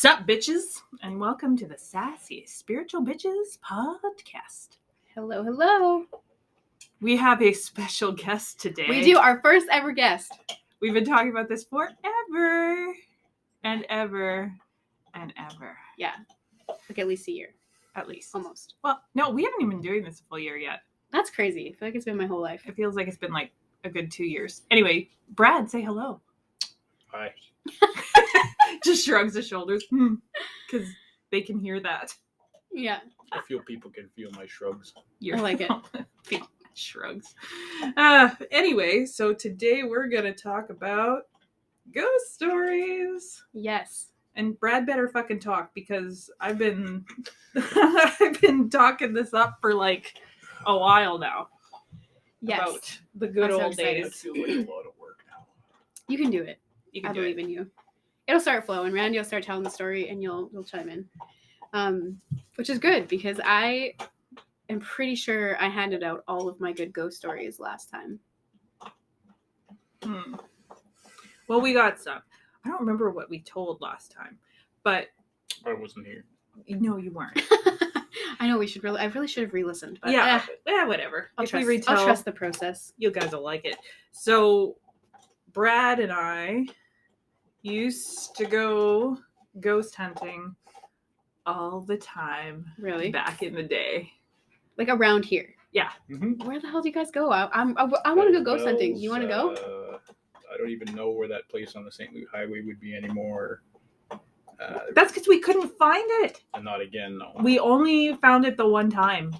Sup, bitches, and welcome to the Sassy Spiritual Bitches podcast. Hello, hello. We have a special guest today. We do, our first ever guest. We've been talking about this forever and ever and ever. Yeah, like at least a year. At least. Almost. Well, no, we haven't even been doing this a full year yet. That's crazy. I feel like it's been my whole life. It feels like it's been like a good 2 years. Anyway, Brad, say hello. Hi. Just shrugs his shoulders because they can hear that. Yeah. I feel people can feel my shrugs. I like it. Shrugs. Anyway, so today we're going to talk about ghost stories. Yes. And Brad better fucking talk because I've been I've been talking this up for like a while now. Yes. About the good I'm so old excited. I days. feel like a lot of work now. You can do it. You can I do believe it. in you. It'll start flowing. Randy will start telling the story and you'll chime in. Which is good because I am pretty sure I handed out all of my good ghost stories last time. Well, we got some. I don't remember what we told last time, but I wasn't here. no, you weren't. I know I really should have re-listened. But Yeah, whatever. I'll If trust, we retell, I'll trust the process. you guys will like it. So, Brad and I used to go ghost hunting all the time. Really? Back in the day. Like around here. Yeah. Mm-hmm. Where the hell do you guys go? I want to go ghost hunting. You want to go? I don't even know where that place on the St. Louis Highway would be anymore. That's because we couldn't find it. And not again, no. We only found it the one time.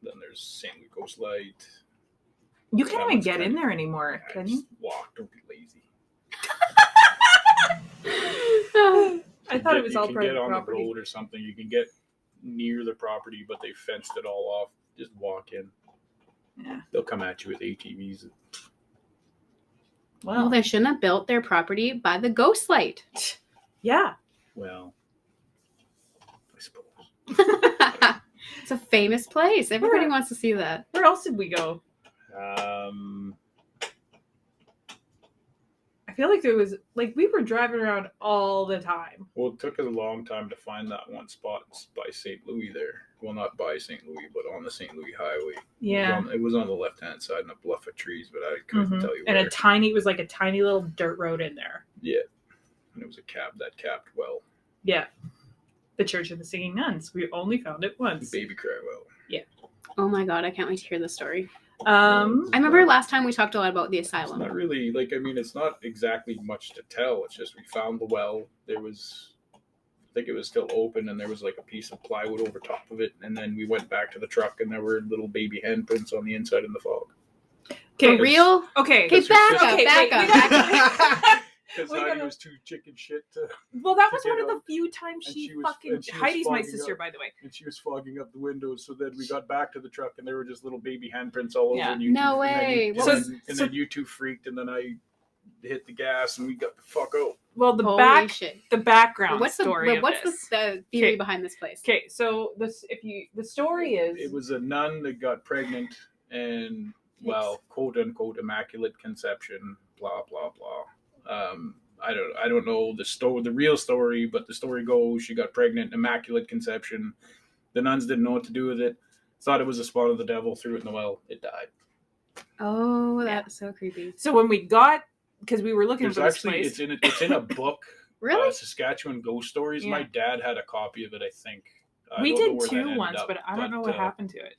Then there's St. Louis Ghost Light. You can't That even one's get in kinda- there anymore, I can you? just walked. Don't be lazy. I thought it was all You can get private on property. the road or something. You can get near the property, but they fenced it all off. Just walk in. Yeah. They'll come at you with ATVs. Well, they shouldn't have built their property by the ghost light. Yeah. Well, I suppose. It's a famous place. Everybody wants to see that. Where else did we go? I feel like there was, like, we were driving around all the time. Well, it took us a long time to find that one spot by St. Louis there. Well, not by St. Louis, but on the St. Louis Highway. Yeah. It was on the left-hand side in a bluff of trees, but I couldn't tell you And where. it was like a tiny little dirt road in there. Yeah. And it was a cab that capped well. Yeah. The Church of the Singing Nuns. We only found it once. Baby cry well. Oh my god, I can't wait to hear the story. I I remember last time we talked a lot about the It's asylum. not really, it's not exactly much to tell. It's just we found the well. There was, I think it was still open, and there was like a piece of plywood over top of it. And then we went back to the truck, and there were little baby handprints on the inside in the fog. For real? Okay. Okay, back up, Okay, back wait, up. Because We Heidi gotta- was too chicken shit to... Well, that to was get one of the out. few times And she she was Heidi's my fogging sister, up. by the way. And she was fogging up the windows, so then we got back to the truck, and there were just little baby handprints all over. Yeah. And you No two, way. And What then, was- and so- then you two freaked, and then I hit the gas, and we got the fuck out. Well, the Holy shit. background What's story what's of this. the theory Okay. behind this place? Okay, so the story is It was a nun that got pregnant, and quote unquote immaculate conception, blah blah blah. I don't know the real story, but the story goes she got pregnant, immaculate conception. The nuns didn't know what to do with it. Thought it was a spawn of the devil, threw it in the well. It died. Oh, Yeah. that's so creepy. So when we got, because we were looking There's for this actually place. it's in a book. Really? Saskatchewan Ghost Stories. Yeah. My dad had a copy of it, I think. I We don't know did where that two ended once, up, but I don't know what happened to it.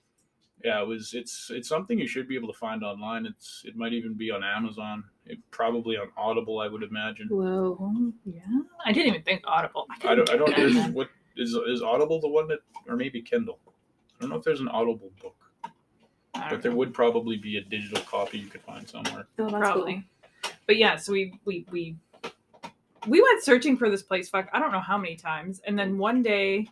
Yeah, it's something you should be able to find online. It might even be on Amazon. Probably on Audible, I would imagine. Whoa. Oh, yeah. I didn't even think Audible. I don't. couldn't- There's, what is Audible the one that, or maybe Kindle? I don't know if there's an Audible book, I but don't there know. would probably be a digital copy you could find somewhere. Oh, that's Probably. But yeah, so we went searching for this place. Fuck, I don't know how many times. And then one day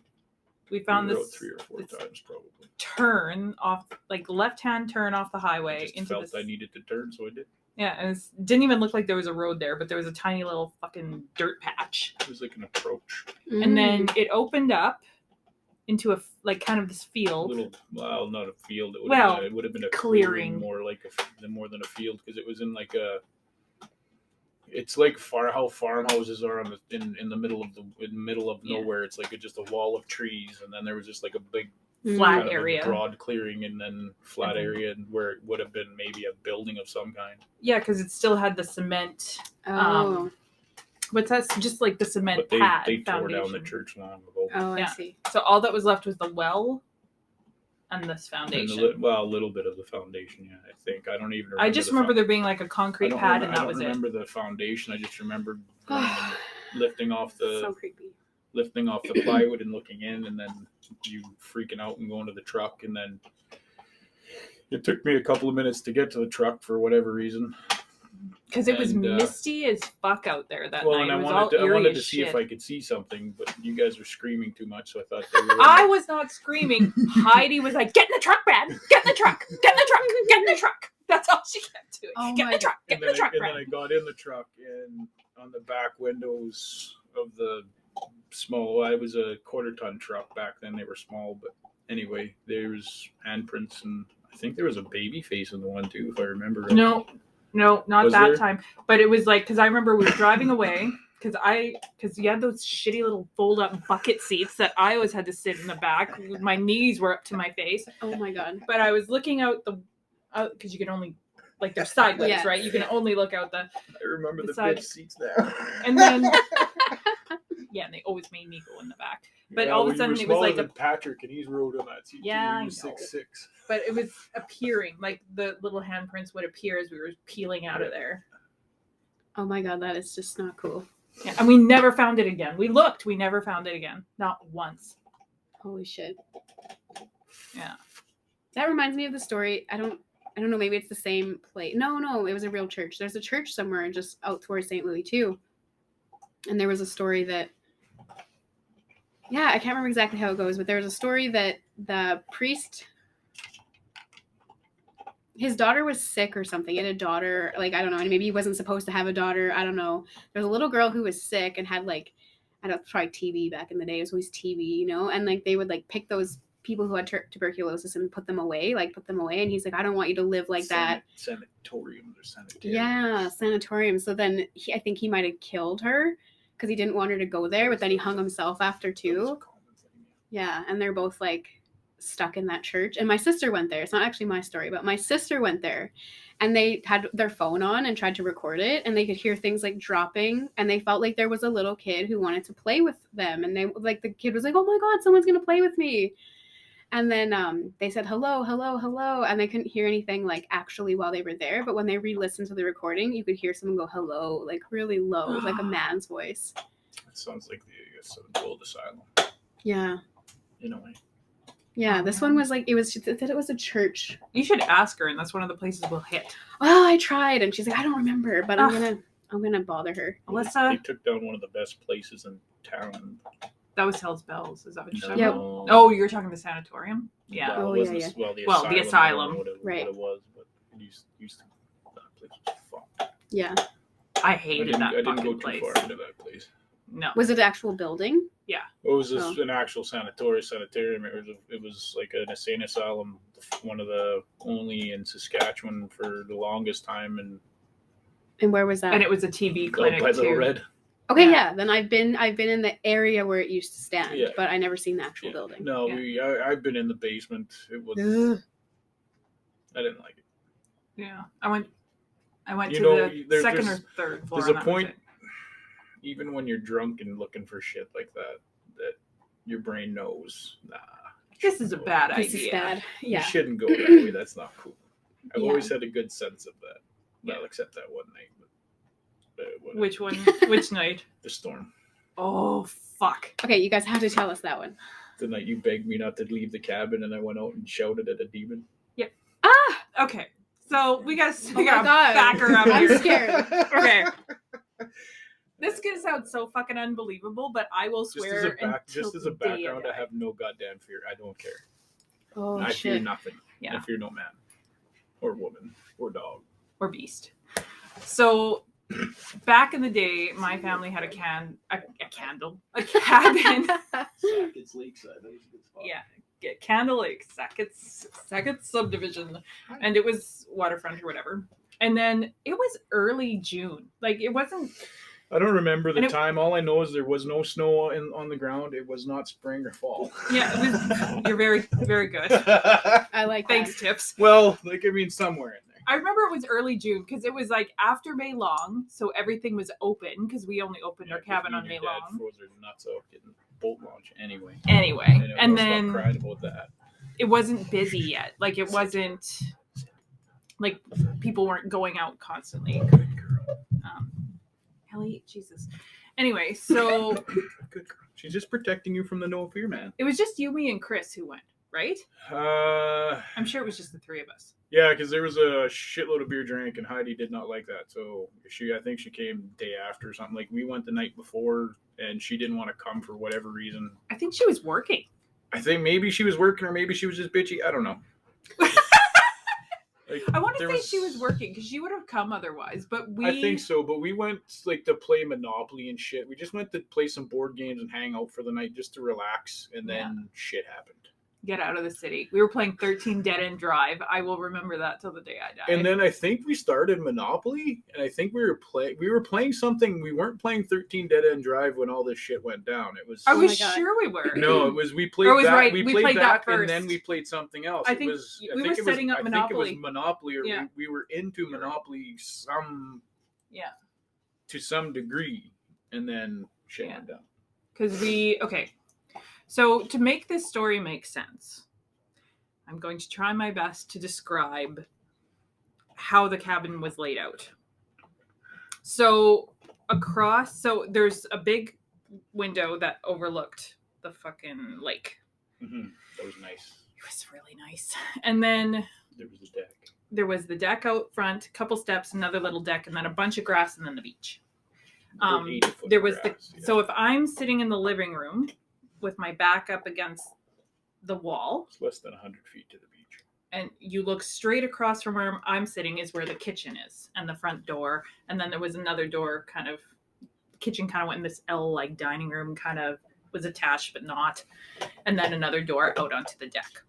we found We this wrote 3 or 4 times probably. turn off, like left-hand turn off the I highway just into felt this. I needed to turn, so I did. Yeah, and it didn't even look like there was a road there, but there was a tiny little fucking dirt patch. It was like an approach. cool. And then it opened up into a kind of this field. Well, not a field. It would have been a clearing. more like more than a field, because it was in like a It's like how farmhouses are in the middle of Yeah. nowhere. It's like just a wall of trees, and then there was just like a big Flat kind of a area. broad clearing, and then flat Mhm. area, and where it would have been maybe a building of some kind. Yeah, because it still had the cement. Oh. What's that? Just like the cement But they pad tore foundation. down the church long ago. Oh, Yeah. I see. So all that was left was the well and this And foundation. a little bit of the foundation. Yeah, I think I don't even. Remember I just remember there being like a concrete pad, and that was it. I don't remember the foundation. I just remember going and lifting off the So creepy. plywood and looking in, and then you freaking out and going to the truck, and then it took me a couple of minutes to get to the truck for whatever reason. Because it was And, misty as fuck out there that Well, night. and I It was all wanted eerie to as see shit. if I could see something, but you guys were screaming too much, so I thought they were. I was not screaming. Heidi was like, "Get in the truck, Brad! Get in the truck! Get in the truck! Get in the truck!" That's all she kept doing. Oh Get in my the truck! Get in the truck, And Brad! then I got in the truck, and on the back windows of the small, I was a quarter-ton truck back then. They were small, but anyway, there was handprints, and I think there was a baby face in the one too, if I remember right. No, not Was that there? time. But it was like, because I remember we were driving away. Because you had those shitty little fold-up bucket seats that I always had to sit in the back. My knees were up to my face. Oh my god. But I was looking out because you can only, like, they're sideways, Yes. right? You can only look out the. I remember the Beside- bitch seats now. And then, yeah, and they always made me go in the back. But all of a you sudden were it was smaller like than Patrick, and he's rode on that seat. Yeah, I he know. was 6'6". But it was appearing, like the little handprints would appear as we were peeling out of there. Oh my god, that is just not cool. Yeah, and we never found it again. We looked, we never found it again. Not once. Holy shit. Yeah. That reminds me of the story. I don't know, maybe it's the same place. No, it was a real church. There's a church somewhere just out towards St. Louis too. And there was a story that I can't remember exactly how it goes, but there was a story that the priest, his daughter was sick or something. He had a daughter, like, I don't know, and maybe he wasn't supposed to have a daughter. I don't know. There was a little girl who was sick and had, like, I don't try TB back in the day. It was always TB, you know? And, like, they would, like, pick those people who had tuberculosis and put them away. And he's like, I don't want you to live like that. Sanatorium or sanitarium. Yeah, sanatorium. So then I think he might have killed her because he didn't want her to go there, but then he hung himself after too. Yeah, and they're both like stuck in that church. And my sister went there. It's not actually my story, but my sister went there and they had their phone on and tried to record it, and they could hear things like dropping, and they felt like there was a little kid who wanted to play with them, and they, like, the kid was like, oh my god, someone's gonna play with me. And then they said hello, hello, hello, and they couldn't hear anything like actually while they were there, but when they re-listened to the recording, you could hear someone go hello, like really low, like a man's voice. It sounds like the old asylum. Yeah. In a way. Yeah, this one was like, it said it was a church. You should ask her, and that's one of the places we'll hit. Well, I tried, and she's like, I don't remember, but I'm gonna bother her. They Alyssa, took down one of the best places in town. that was Hell's Bells. Is that what you're talking Yep. about? Oh, you're talking the sanatorium? Yeah. Well, Oh, it wasn't, yeah. Well, the Well, asylum. the asylum. I don't know what Right. it was, but it used to. That place was fun. Yeah. I hated that I didn't fucking go too place. far into that place. No. Was it an actual building? It was Oh. an actual sanitarium. It was like an insane asylum, one of the only in Saskatchewan for the longest time, And where was that? And it was a TB clinic by Little too. Red. Okay, Yeah. yeah. Then I've been in the area where it used to stand, Yeah. but I never seen the actual Yeah. building. No, Yeah. I've been in the basement. It was. Ugh. I didn't like it. Yeah. I went You to know, the second or third floor. There's and a that was point, it. even when you're drunk and looking for shit like that your brain knows, nah. This is a bad idea. This is bad. You Yeah. shouldn't go that way. That's not cool. I've Yeah. always had a good sense of that. Yeah. Well, except that one night. But, whatever. Which one? Which night? The storm. Oh, fuck. Okay, you guys have to tell us that one. The night you begged me not to leave the cabin, and I went out and shouted at a demon. Ah! Okay. So we gotta Oh my God. back her up I'm here. scared. Okay. This is gonna sound so fucking unbelievable, but I will swear. Just as a background, I have no goddamn fear. I don't care. Oh I fear shit. nothing. Yeah. I fear no man, or woman, or dog. Or beast. So back in the day, my family had a cabin. Sackett's Lakeside. That was a good spot. Yeah, Candle Lake, Sackett subdivision, and it was waterfront or whatever. And then it was early June. Like it wasn't. I don't remember the And it- time. All I know is there was no snow on the ground. It was not spring or fall. Yeah, it was. You're very, very good. I like that. Thanks, Tips. Well, like I mean, somewhere in there. I remember it was early June because it was like after May Long, so everything was open because we only opened our 'cause cabin me on and May your dad Long. froze their nuts out getting boat launch anyway. Anyway, and I then cried about that. it wasn't busy yet. Like it wasn't like people weren't going out constantly. Ellie, Jesus. Anyway, so Good girl. She's just protecting you from the no fear man. it was just you, me, and Chris who went, right? I'm sure it was just the three of us. Yeah, because there was a shitload of beer drank, and Heidi did not like that. So I think she came day after or something. Like we went the night before, and she didn't want to come for whatever reason. I think she was working. I think maybe she was working, or maybe she was just bitchy. I don't know. Like, I want to there say she was working because she would have come otherwise, but I think so, but we went like to play Monopoly and shit. We just went to play some board games and hang out for the night just to relax, and then shit happened. get out of the city. We were playing 13 Dead End Drive. I will remember that till the day I die. And then I think we started Monopoly, and I think we were playing something. We weren't playing 13 Dead End Drive when all this shit went down. It was I was my God. sure we were. no, it was we played Or it was that. right, We we played played that and first. then we played something else. I think we were setting up I think Monopoly. it was Monopoly, or Yeah. we were into Monopoly to some degree, and then shit went down. Because so to make this story make sense, I'm going to try my best to describe how the cabin was laid out. So there's a big window that overlooked the fucking lake. Mm-hmm. That was nice. It was really nice. And then There was a deck. there was the deck out front, couple steps, another little deck, and then a bunch of grass, and then the beach. There was so if I'm sitting in the living room with my back up against the wall, it's less than 100 feet to the beach, and you look straight across from where I'm sitting is where the kitchen is and the front door, and then there was another door kitchen kind of went in this L like dining room, kind of was attached but not, and then another door out onto the deck.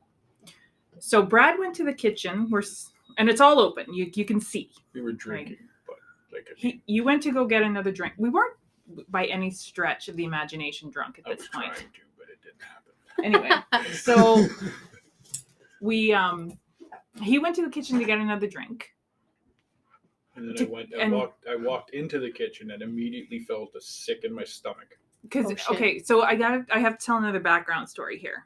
So Brad went to the kitchen and it's all open, you can see. we were drinking, but like You went to go get another drink. We weren't by any stretch of the imagination drunk at I this was point. trying to, but it didn't happen. Anyway, so he went to the kitchen to get another drink. And then I walked into the kitchen and immediately felt a sick in my stomach. Because Oh, shit. okay, so I have to tell another background story here.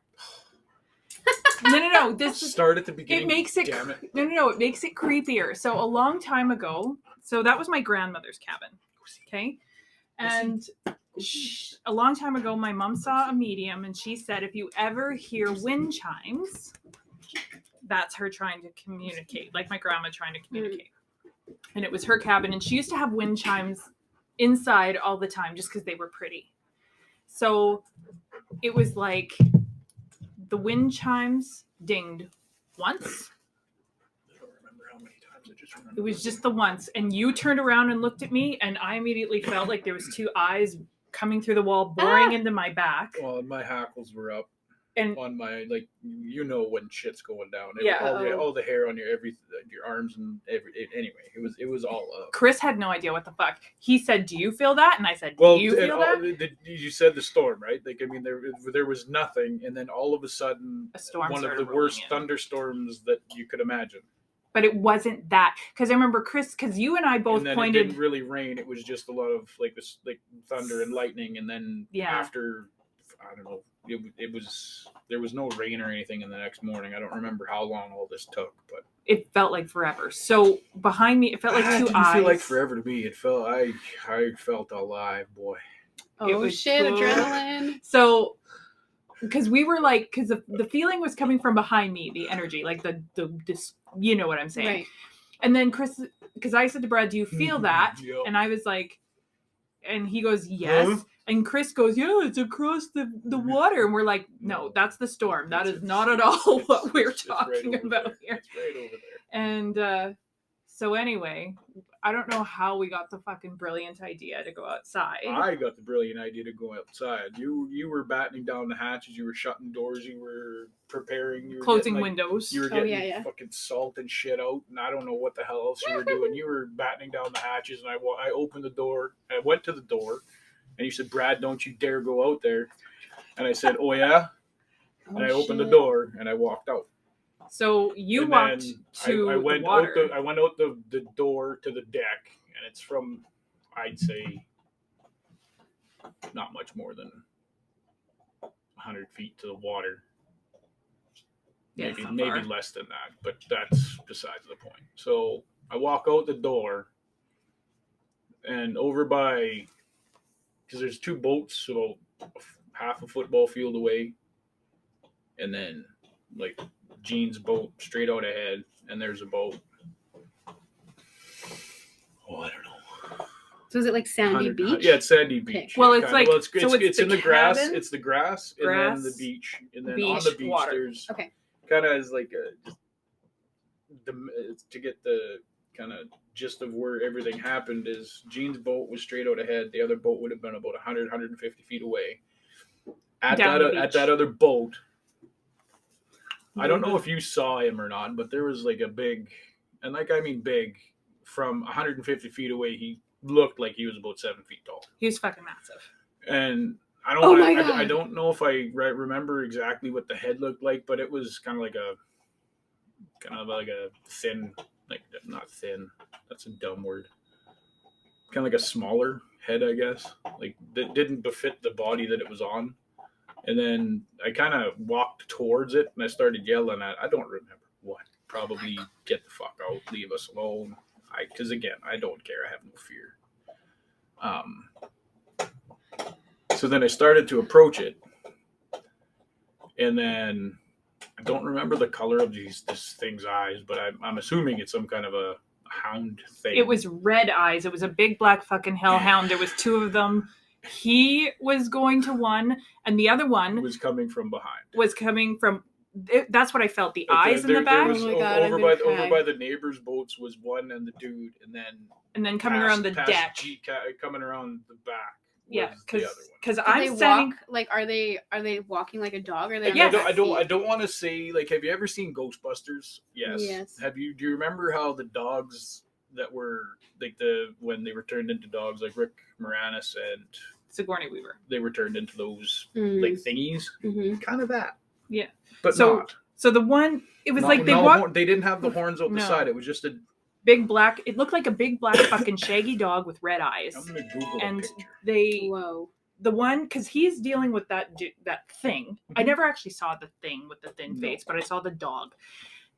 No. This is Start at the beginning. it makes it Damn it. no. It makes it creepier. So a long time ago, so that was my grandmother's cabin. Okay, and a long time ago, my mom saw a medium, and she said, if you ever hear wind chimes, that's her trying to communicate, like my grandma trying to communicate. And it was her cabin, and she used to have wind chimes inside all the time just because they were pretty. So it was like the wind chimes dinged once. I don't remember how many times. I just remember It was just the once, and you turned around and looked at me, and I immediately felt like there was two eyes coming through the wall, boring into my back. Well, my hackles were up And on my when shit's going down. Yeah. All the hair on your arms and anyway, it was all up. Chris had no idea what the fuck. He said, "Do you feel that?" And I said, Well, "Do you feel that?" you said the storm, right? Like I mean, there was nothing, and then all of a sudden, A storm one of started the worst rolling in. thunderstorms that you could imagine. But it wasn't that, because I remember Chris, because you and I both And then pointed. it didn't really rain. It was just a lot of like thunder and lightning, and then after, I don't know, there was no rain or anything in the next morning. I don't remember how long all this took, but It felt like forever. So behind me, it felt like it two didn't eyes. feel like forever to me. It felt I felt alive, boy. It Oh was shit, cool. adrenaline. So, because we were like, because the feeling was coming from behind me, the energy, like this, you know what I'm saying. Right. And then Chris, because I said to Brad, "Do you feel that?" Yep. And I was like, and he goes, "Yes." Huh? And Chris goes, "Yeah, it's across the water." And we're like, "No, that's the storm. That is not at all what we're It's right talking over about there. here." It's right over there. And so anyway, I don't know how we got the fucking brilliant idea to go outside. I got the brilliant idea to go outside. You were battening down the hatches. You were shutting doors. You were preparing. You were Closing getting, windows. You were Oh, getting yeah. fucking salt and shit out, and I don't know what the hell else you were doing. You were battening down the hatches, and I opened the door. I went to the door, and you said, "Brad, don't you dare go out there." And I said, "Oh yeah." And I opened the door and I walked out. So you And walked then to I went the water. I went out the door to the deck, and it's from, I'd say, not much more than 100 feet to the water. Yeah, Maybe less than that, but that's besides the point. So I walk out the door, and over by, because there's two boats about half a football field away, and then like Gene's boat straight out ahead, and there's a boat. Oh, I don't know. So is it like sandy beach? Yeah, it's sandy beach. Well, it's kinda. like it's the in the grass. cabin, It's the grass, and then the beach, and then on the beach water. there's Okay. kind of as like to get the kind of gist of where everything happened is Gene's boat was straight out ahead. The other boat would have been about 150 feet away. At that other boat, I don't know if you saw him or not, but there was like a big, and like I mean big, from 150 feet away, he looked like he was about 7 feet tall. He was fucking massive. And I don't know if I remember exactly what the head looked like, but it was kind of like a thin, like not thin. That's a dumb word. Kind of like a smaller head, I guess. Like that didn't befit the body that it was on. And then I kind of walked towards it, and I started yelling at. I don't remember what. Probably get the fuck out, leave us alone. Because again, I don't care. I have no fear. So then I started to approach it, and then I don't remember the color of this thing's eyes, but I'm assuming it's some kind of a hound thing. It was red eyes. It was a big black fucking hellhound. There was two of them. He was going to one, and the other one was coming from behind. That's what I felt. The eyes in the back. Was, oh my God, over by the neighbors' boats was one, and the dude, and then coming around the deck. Coming around the back. Yeah, because I'm standing. Like, are they walking like a dog? Or are they? Yes. I don't want to say, like, have you ever seen Ghostbusters? Yes. Do you remember how the dogs that were like when they were turned into dogs, like Rick Moranis and Sigourney Weaver, they were turned into those like thingies? Mm-hmm. Kind of that. Yeah. But not. So the one, it was like they didn't have the horns out the side. It was just a big black. It looked like a big black fucking shaggy dog with red eyes. I'm gonna Google and a picture. The one, because he's dealing with that thing. Mm-hmm. I never actually saw the thing with the thin face, but I saw the dog,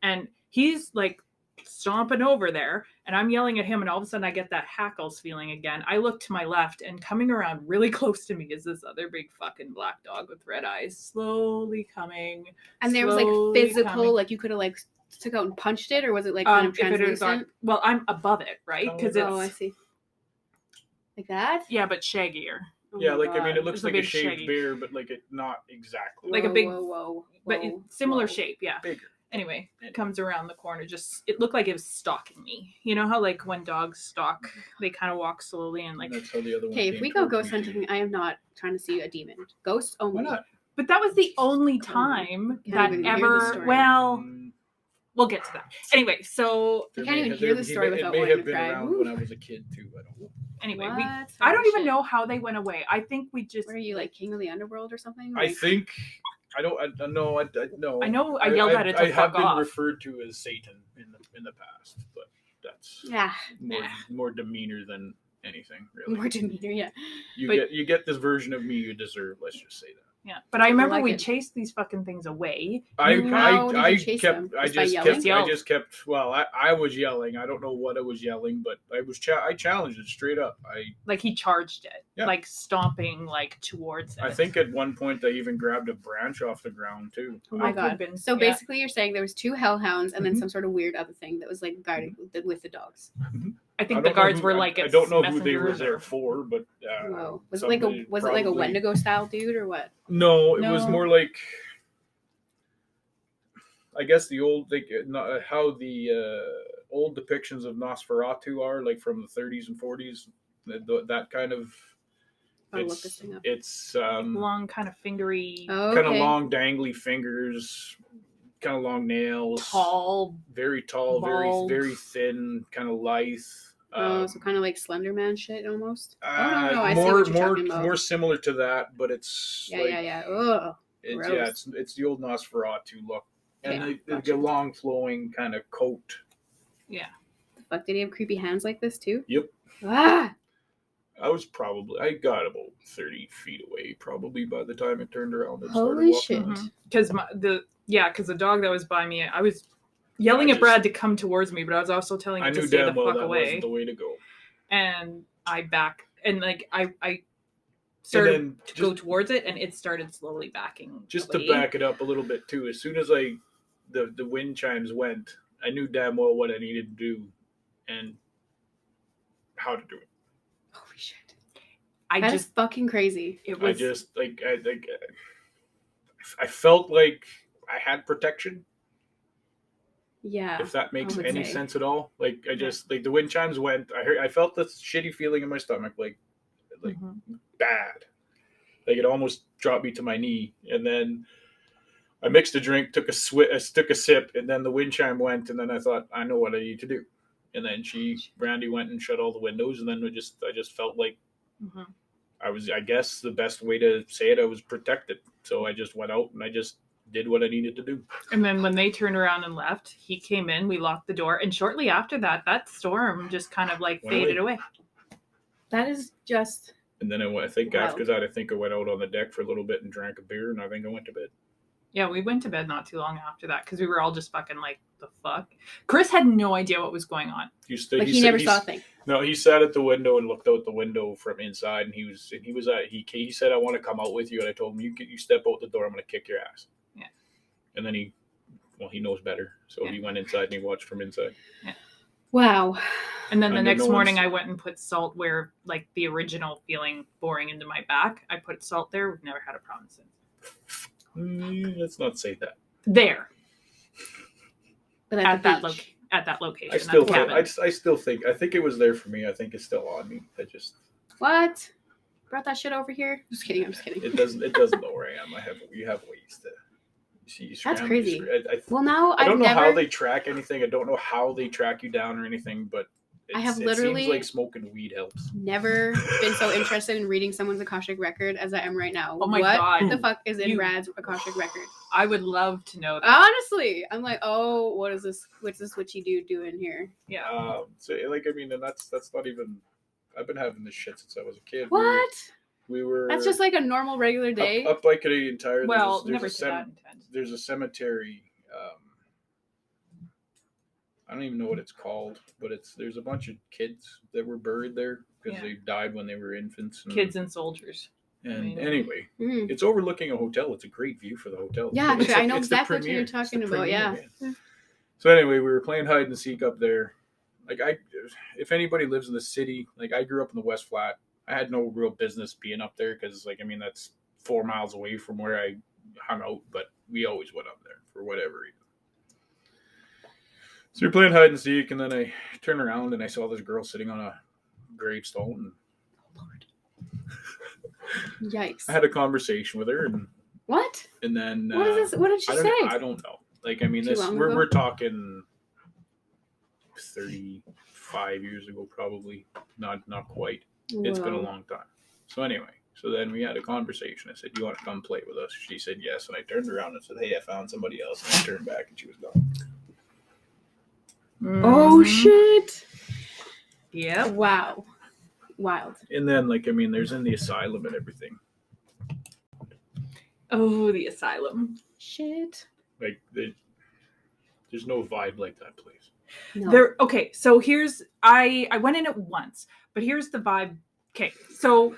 and he's like stomping over there, and I'm yelling at him, and all of a sudden I get that hackles feeling again. I look to my left, and coming around really close to me is this other big fucking black dog with red eyes, slowly coming. And there was like physical, like you could have like took out and punched it, or was it like kind of translucent? Well, I'm above it, right? Because I see. Like that? Yeah, but shaggier. Oh yeah, like God. I mean, it looks like a shaved shaggy bear, but like it not exactly. Like a big, whoa, but similar shape. Yeah. Bigger. Anyway, it comes around the corner. It looked like it was stalking me. You know how like when dogs stalk, they kind of walk slowly and like. And that's how the other one. Okay, if we go ghost hunting, I am not trying to see a demon. Ghosts only. Why not? But that was the only time that even hear the ever. story. Well, we'll get to that. Anyway, so I can't even hear the story without wanting to cry. It may have been around when I was a kid too. I don't know. Anyway, What? I don't even know how they went away. I think we just. Were you like king of the underworld or something? I think. I know. I know. I yelled at it to I have fuck been off. referred to as Satan in the past, but that's more demeanor than anything, really. More demeanor, yeah. You get this version of me you deserve. Let's just say that. Yeah, but I remember like we it. chased these fucking things away. I just kept. Well, I was yelling. I don't know what I was yelling, but I challenged it straight up. Like he charged it, Yeah. like stomping like towards it. I think at one point I even grabbed a branch off the ground too. Oh my God. Been, So basically you're saying there was two hellhounds and then Mhm. some sort of weird other thing that was like guarded with the dogs. I think the guards were like. I don't know who they were there for, but Whoa. Was it like a Wendigo style dude or what? No, it was No. more like, I guess the old how the old depictions of Nosferatu are, like from the 30s and 40s. That kind of. I'll look this thing up. It's long, kind of fingery, Oh, kind of okay. long, dangly fingers, kind of long nails, very tall, bald. very thin, kind of lithe. So kind of like Slender Man shit almost. No, I see more what you're talking about. more similar to that, but it's Yeah. Ugh. It's the old Nosferatu look, and Okay, they gotcha. get long, flowing kind of coat. Yeah. The fuck, did he have creepy hands like this too? Yep. Ah! I got about 30 feet away probably by the time it turned around and Holy started walking. shit. Because the dog that was by me, I was yelling at Brad to come towards me, but I was also telling him to stay the fuck away. Wasn't the way to go. And I started to go towards it, and it started slowly backing. Just away. to back it up a little bit too, as soon as the wind chimes went, I knew damn well what I needed to do and how to do it. Holy shit. That's just fucking crazy. It was. I just I felt like I had protection. Yeah. If that makes any say. sense at all. Like I just like the wind chimes went. I felt this shitty feeling in my stomach, like bad. Like it almost dropped me to my knee, and then I mixed a drink, took a sip, and then the wind chime went, and then I thought, I know what I need to do. And then Brandy went and shut all the windows, and then I just felt like I guess the best way to say it, I was protected. So I just went out and I just did what I needed to do. And then when they turned around and left, he came in, we locked the door, and shortly after that storm just kind of like faded away. That is just. And then I think wild. after that, I went out on the deck for a little bit and drank a beer, and I think I went to bed. Yeah, we went to bed not too long after that because we were all just fucking like, the fuck? Chris had no idea what was going on. He never saw a thing. No, he sat at the window and looked out the window from inside, and he said, I want to come out with you, and I told him, you step out the door, I'm going to kick your ass. Yeah. And then he knows better, so he went inside and he watched from inside. Yeah. Wow. And then the next morning I went and put salt where like the original feeling boring into my back. I put salt there. We've never had a problem since. Let's not say that. There. But at that location. I think it was there for me. I think it's still on me. What? Brought that shit over here? I'm just kidding. It doesn't know where I am. You have ways to see. That's crazy. Well, now I don't know how they track anything. I don't know how they track you down or anything, but it seems like smoking weed helps. Never been so interested in reading someone's Akashic record as I am right now. Oh my God. What the fuck is in Brad's Akashic record? I would love to know that. Honestly, I'm like, oh, what is this? What's this witchy dude doing here? Yeah. And that's not even. I've been having this shit since I was a kid. What? We were. That's just like a normal regular day. Up by Canadian Tire. Well, never to that intent. There's a cemetery. I don't even know what it's called, but there's a bunch of kids that were buried there because they died when they were infants. Kids and soldiers. And anyway, it's overlooking a hotel. It's a great view for the hotel. Yeah, actually, I know exactly what you're talking about. Yeah. So anyway, we were playing hide and seek up there. Like if anybody lives in the city, like I grew up in the West Flat, I had no real business being up there because that's 4 miles away from where I hung out, but we always went up there for whatever reason. So you're playing hide and seek, and then I turned around and I saw this girl sitting on a gravestone. Lord. Yikes. I had a conversation with her, and what? And then what is this? What did she say? I don't know. We're talking 35 years ago, probably. Not quite. Whoa. It's been a long time. So anyway, then we had a conversation. I said, "Do you want to come play with us?" She said yes, and I turned around and said, "Hey, I found somebody else." And I turned back, and she was gone. Oh shit! Yeah. Wow. Wild. And then, there's in the asylum and everything. Oh, the asylum. Shit. There's no vibe like that place. No. Okay, so I went in it once, but here's the vibe. Okay, so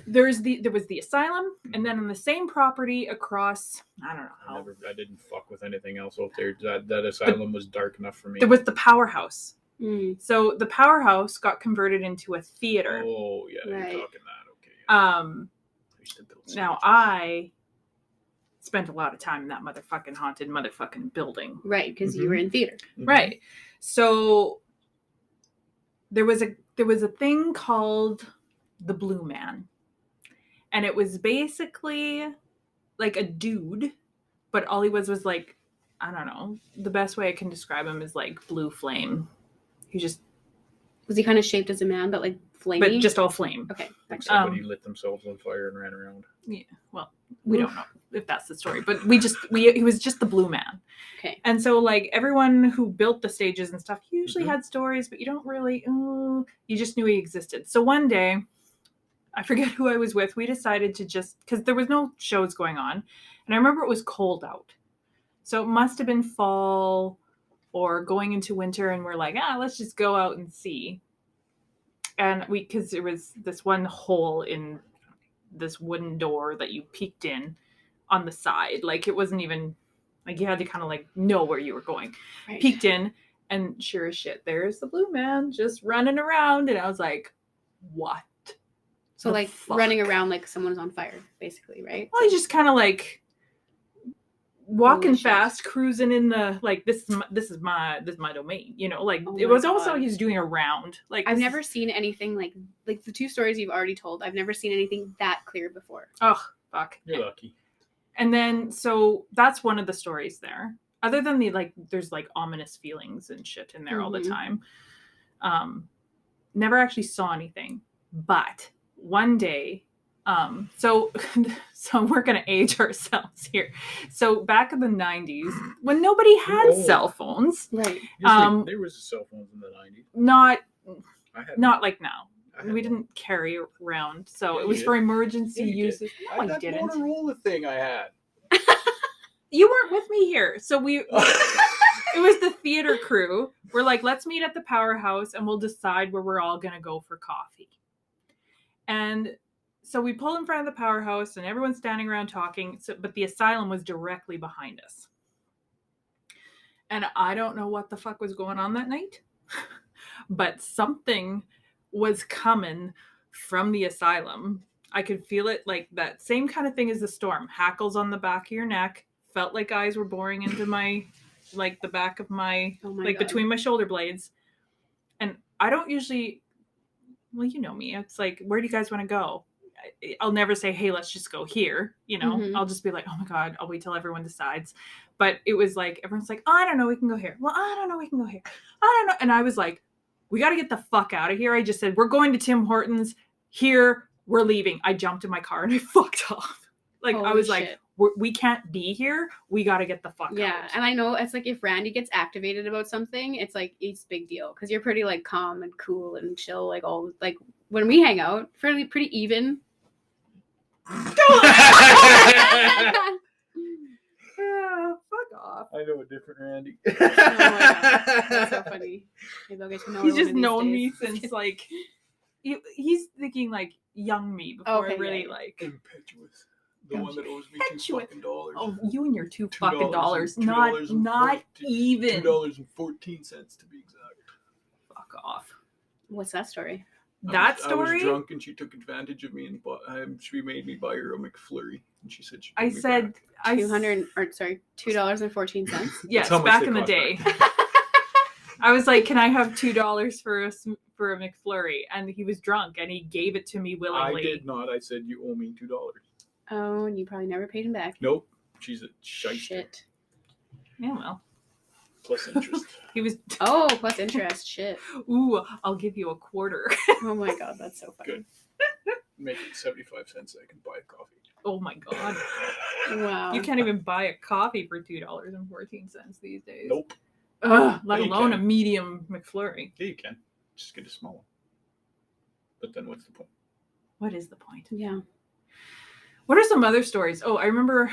there was the asylum, and then on the same property across, I don't know how. I didn't fuck with anything else out there. That asylum was dark enough for me. There was the powerhouse. Mm. So the powerhouse got converted into a theater. Oh yeah, right. You're talking that. Okay. Yeah. Now I spent a lot of time in that motherfucking haunted motherfucking building. Right, because you were in theater. Right. So there was a thing called the Blue Man. And it was basically like a dude, but all he was like, I don't know. The best way I can describe him is like blue flame. He just Was he kind of shaped as a man, but like flamey? but just all flame. Okay. Like somebody lit themselves on fire and ran around. Yeah. Well, we don't know if that's the story, but he was just the Blue Man. Okay. And so like everyone who built the stages and stuff usually had stories, but you don't really you just knew he existed. So one day, I forget who I was with, we decided to just, because there was no shows going on, and I remember it was cold out. So it must have been fall or going into winter, and we're like, let's just go out and see. And because there was this one hole in this wooden door that you peeked in on the side. Like it wasn't even, like you had to kind of like know where you were going. Right. Peeked in, and sure as shit, there's the Blue Man just running around. And I was like, what? So like running around like someone's on fire, basically, right? Well, he's just kind of like walking fast, cruising in the like this is my domain, you know. Like it was also he's doing a round. Like I've never seen anything like the two stories you've already told. I've never seen anything that clear before. Oh fuck! You're lucky. And then so that's one of the stories there. Other than the like, there's like ominous feelings and shit in there all the time. Never actually saw anything, but one day. So we're going to age ourselves here. So back in the 90s, when nobody had cell phones, right? There was cell phones in the 90s. Not like now. We didn't carry around, so it was for emergency uses. No, I didn't. That Motorola thing I had. You weren't with me here, so it was the theater crew. We're like, let's meet at the powerhouse, and we'll decide where we're all going to go for coffee. And so we pull in front of the powerhouse and everyone's standing around talking, but the asylum was directly behind us. And I don't know what the fuck was going on that night, but something was coming from the asylum. I could feel it, like that same kind of thing as the storm. Hackles on the back of your neck. Felt like eyes were boring into my, like the back of my, like God. Between my shoulder blades. And I don't usually, well, you know me. It's like, where do you guys want to go? I'll never say, hey, let's just go here. You know, I'll just be like, oh my God, I'll wait till everyone decides. But it was like, everyone's like, oh, I don't know, we can go here. Well, I don't know, we can go here. I don't know. And I was like, we got to get the fuck out of here. I just said, we're going to Tim Hortons. Here, we're leaving. I jumped in my car and I fucked off. Like, holy I was shit. Like, we can't be here. We got to get the fuck out. Yeah, and I know it's like if Randy gets activated about something, it's like, it's a big deal. Because you're pretty like calm and cool and chill. Like all, like when we hang out, pretty even. Fuck off. I know a different Randy. Oh my God. That's so funny. Maybe I'll get to know he's just known me since like he's thinking like young me before really like impetuous. The one that owes me $2 $2. Oh, you and your $2 $2. Not even $2.14 to be exact. Fuck off. What's that story? That story? I was drunk and she took advantage of me and she made me buy her a McFlurry. And she said I said $2.14. Yes, back in the day. I was like, can I have $2 for a McFlurry? And he was drunk and he gave it to me willingly. I did not. I said, you owe me $2. Oh, and you probably never paid him back. Nope. She's a shyster. Shit. Yeah, well. Plus interest. He was. Oh, plus interest. Shit. Ooh, I'll give you a quarter. Oh my God, that's so funny. Good. Make it 75 cents so I can buy a coffee. Oh my God. Wow. You can't even buy a coffee for $2.14 these days. Nope. Let alone a medium McFlurry. Yeah, you can. Just get a small one. But then what's the point? What is the point? Yeah. What are some other stories? Oh, I remember.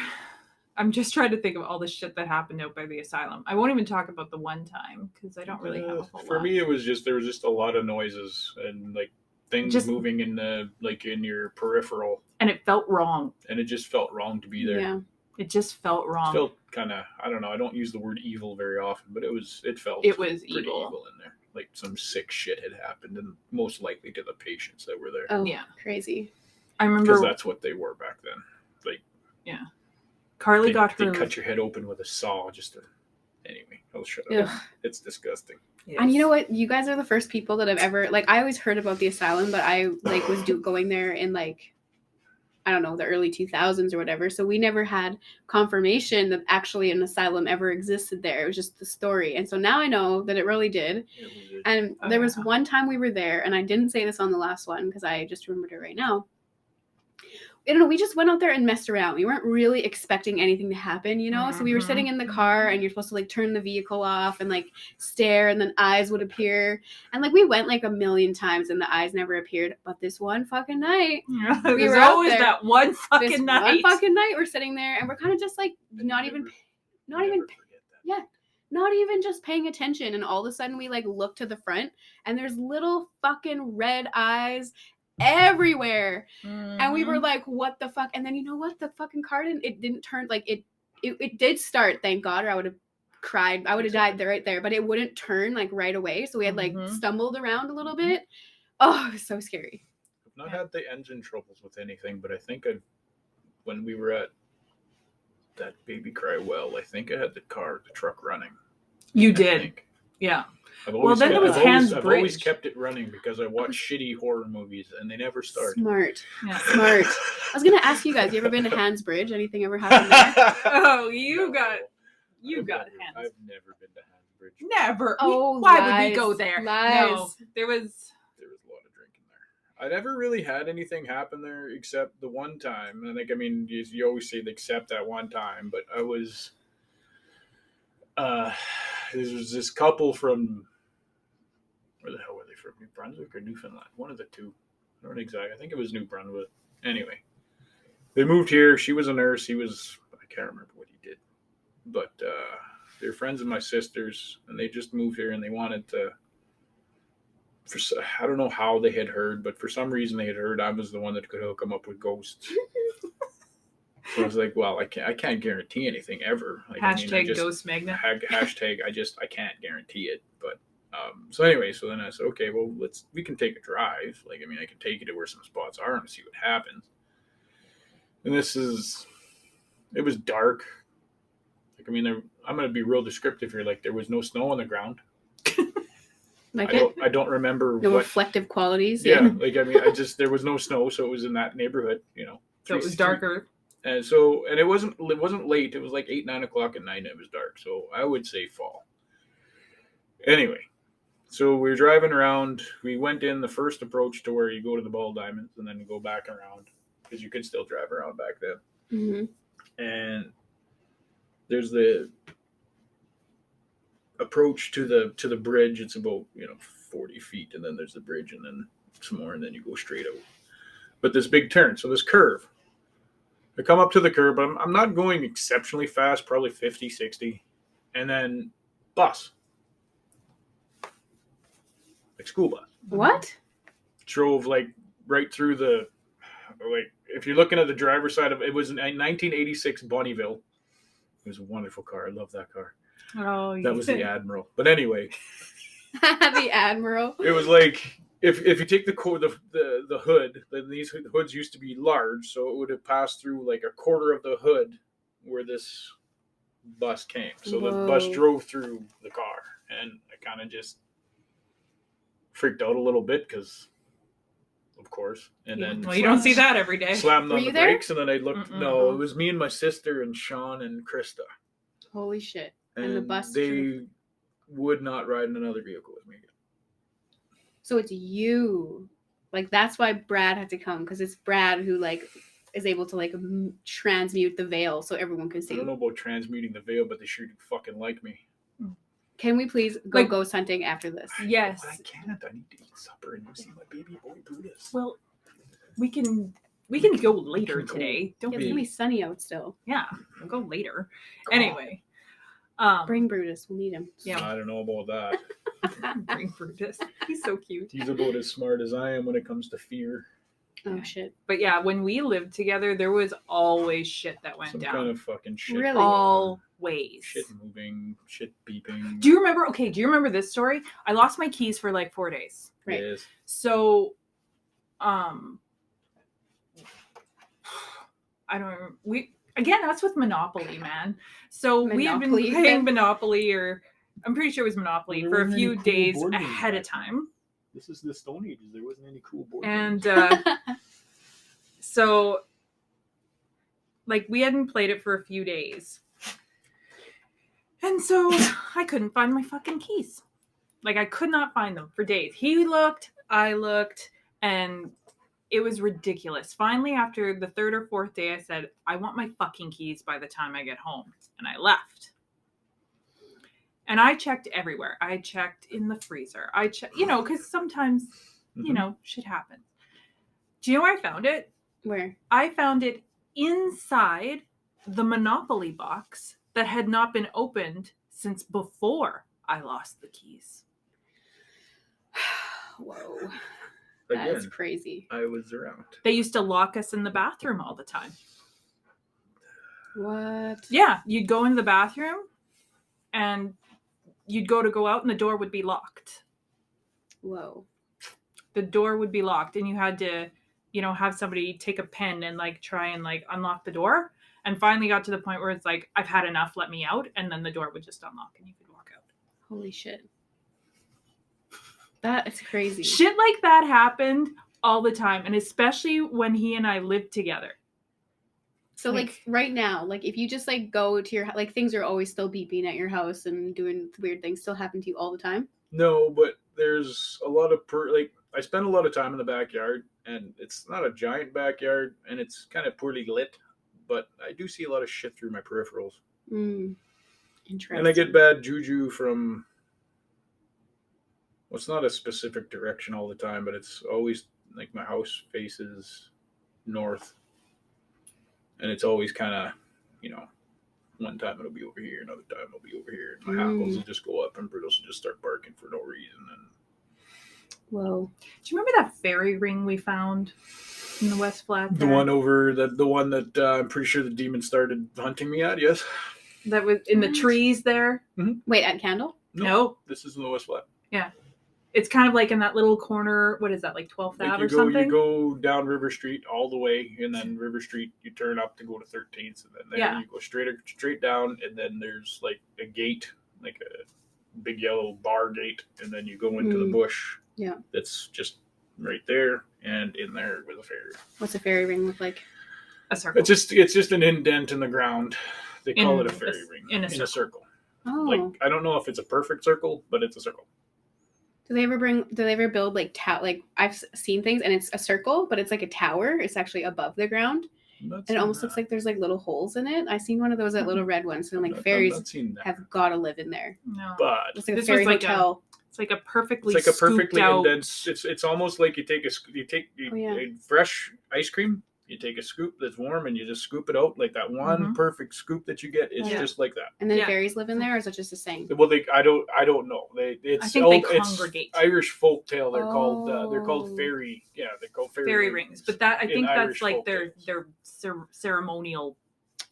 I'm just trying to think of all the shit that happened out by the asylum. I won't even talk about the one time because I don't really have a whole lot. For me, there was just a lot of noises and like things just moving in the in your peripheral, and it felt wrong. And it just felt wrong to be there. Yeah, it just felt wrong. It felt kind of, I don't know. I don't use the word evil very often, but it was pretty evil in there. Like some sick shit had happened, and most likely to the patients that were there. Oh yeah, crazy. I remember because that's what they were back then. Like yeah. Carly got her. They cut your head open with a saw just to Anyway, I'll shut up. Ugh. It's disgusting. And you know what? You guys are the first people that I've ever like. I always heard about the asylum, but I like was going there in like, I don't know, the early 2000s or whatever. So we never had confirmation that actually an asylum ever existed there. It was just the story. And so now I know that it really did. And there was one time we were there, and I didn't say this on the last one because I just remembered it right now. I don't know, we just went out there and messed around. We weren't really expecting anything to happen, you know? So we were sitting in the car, and you're supposed to like turn the vehicle off and like stare, and then eyes would appear. And like we went like a million times and the eyes never appeared. But this one fucking night, we were always that one fucking night. One fucking night we're sitting there and we're kind of just like not even just paying attention. And all of a sudden we like look to the front and there's little fucking red eyes everywhere. And we were like, what the fuck? And then you know what? The fucking car didn't turn, like it did start, thank God, or I would have cried. I would have died there right there, but it wouldn't turn like right away. So we had like stumbled around a little bit. Oh, it was so scary. I've not had the engine troubles with anything, but I think when we were at that Baby Cry well, I think I had the truck running. You did. Yeah. I've always kept it running because I watch shitty horror movies and they never start. Smart. I was gonna ask you guys, you ever been to Hans Bridge? Anything ever happened there? Oh, you got Hans. I've never been to Hans Bridge. Never. Oh, why lies, would we go there? Lies. No, there was a lot of drinking there. I never really had anything happen there except the one time. And I mean, you always say except that one time, but I was. There was this couple from. Where the hell were they from? New Brunswick or Newfoundland? One of the two. I don't exactly. I think it was New Brunswick. Anyway, they moved here. She was a nurse. I can't remember what he did. But they're friends of my sister's, and they just moved here, and they wanted to. I don't know how they had heard, but for some reason they had heard I was the one that could hook them up with ghosts. So I was like, well, I can't guarantee anything ever. Like, Ghost Magnet. Hashtag I can't guarantee it, but. So anyway, so then I said, okay, well, we can take a drive. Like, I mean, I can take you to where some spots are and see what happens. And it was dark. Like, I mean, I'm going to be real descriptive here. Like, there was no snow on the ground. I don't remember no reflective qualities. Yeah. Like, I mean, there was no snow. So it was in that neighborhood, you know. So it was darker. And it wasn't late. It was like 8, 9 o'clock at night and it was dark. So I would say fall. Anyway. So we were driving around. We went in the first approach to where you go to the Ball Diamonds and then you go back around because you could still drive around back then. Mm-hmm. And there's the approach to the bridge. It's about 40 feet, and then there's the bridge, and then some more, and then you go straight out. But this big turn, so this curve. I come up to the curve, but I'm not going exceptionally fast, probably 50, 60, and then bus. Like school bus. What? Drove like right through if you're looking at the driver's side of it, was a 1986 Bonneville. It was a wonderful car. I love that car. Oh, that was the Admiral. But anyway, the Admiral. It was like if you take the hood, then these hoods used to be large, so it would have passed through like a quarter of the hood where this bus came. So the bus drove through the car, and I kind of just freaked out a little bit because, of course, and then you don't see that every day. Slammed on the brakes, and then I looked. No, it was me and my sister and Sean and Krista. Holy shit! And the bus. They would not ride in another vehicle with me again. So it's you, like that's why Brad had to come, because it's Brad who like is able to like transmute the veil so everyone can see. I don't know about transmuting the veil, but they sure fucking like me. Can we please go ghost hunting after this? Yes. But I can't. I need to eat supper and go see my baby boy Brutus. Well, we can go later today. It's gonna be sunny out still. Yeah, we'll go later. Anyway, bring Brutus. We'll need him. Yeah, I don't know about that. Bring Brutus. He's so cute. He's about as smart as I am when it comes to fear. Oh shit! But yeah, when we lived together, there was always shit that went down. Some kind of fucking shit. Really? Always. Shit moving, shit beeping. Do you remember this story? I lost my keys for like 4 days. Right. Yes. So, I don't remember. Again, that's with Monopoly, man. So we had been Monopoly, playing then- Monopoly, or I'm pretty sure it was Monopoly, There for a wasn't few any cool days board games ahead of back then. time. This is the Stone Ages. There wasn't any cool board And games. so, like, we hadn't played it for a few days. And so I couldn't find my fucking keys. Like, I could not find them for days. He looked, I looked, and it was ridiculous. Finally, after the third or fourth day, I said, I want my fucking keys by the time I get home. And I left. And I checked everywhere. I checked in the freezer. I checked, because sometimes, shit happens. Do you know where I found it? Where? I found it inside the Monopoly box that had not been opened since before I lost the keys. Whoa. Again, That's crazy. I was around. They used to lock us in the bathroom all the time. What? Yeah, you'd go into the bathroom and you'd go out and the door would be locked. Whoa. The door would be locked and you had to, have somebody take a pen and like try and like unlock the door. And finally got to the point where it's like, I've had enough, let me out. And then the door would just unlock and you could walk out. Holy shit. That is crazy. Shit like that happened all the time. And especially when he and I lived together. So like right now, like if you just like go to your, like things are always still beeping at your house and doing weird things still happen to you all the time? No, but there's a lot of I spend a lot of time in the backyard, and it's not a giant backyard, and it's kind of poorly lit, but I do see a lot of shit through my peripherals. Interesting. And I get bad juju from, well, it's not a specific direction all the time, but it's always like my house faces north, and it's always kind of, one time it'll be over here, another time it'll be over here, and my hackles will just go up, and Brutus will just start barking for no reason. And whoa. Do you remember that fairy ring we found in the West Flat? the one that I'm pretty sure the demon started hunting me at. Yes. That was in the trees there? Wait, at Candle? No. This is in the West Flat. Yeah. It's kind of like in that little corner. What is that, like 12th Ave or something? You go down River Street all the way, and then River Street, you turn up to go to 13th, and then you go straight down, and then there's like a gate, like a big yellow bar gate, and then you go into the bush. Yeah. That's just right there, and in there with a fairy. What's a fairy ring look like? A circle. It's just an indent in the ground. They call it a fairy ring. In a circle. Oh. Like, I don't know if it's a perfect circle, but it's a circle. Do they ever build like I've seen things and it's a circle, but it's like a tower. It's actually above the ground. And it almost looks like there's like little holes in it. I seen one of those, that little red one. So like fairies have got to live in there. No. But it's like a fairy hotel. It's like a perfectly out. It's almost like you take a fresh ice cream. You take a scoop that's warm and you just scoop it out, like that one perfect scoop that you get is just like that. And then fairies live in there, or is it just a saying? Well, I don't know. I think they congregate. It's Irish folktale. They're called fairy. Yeah, they're called fairy rings. But that I think Irish that's like their ceremonial.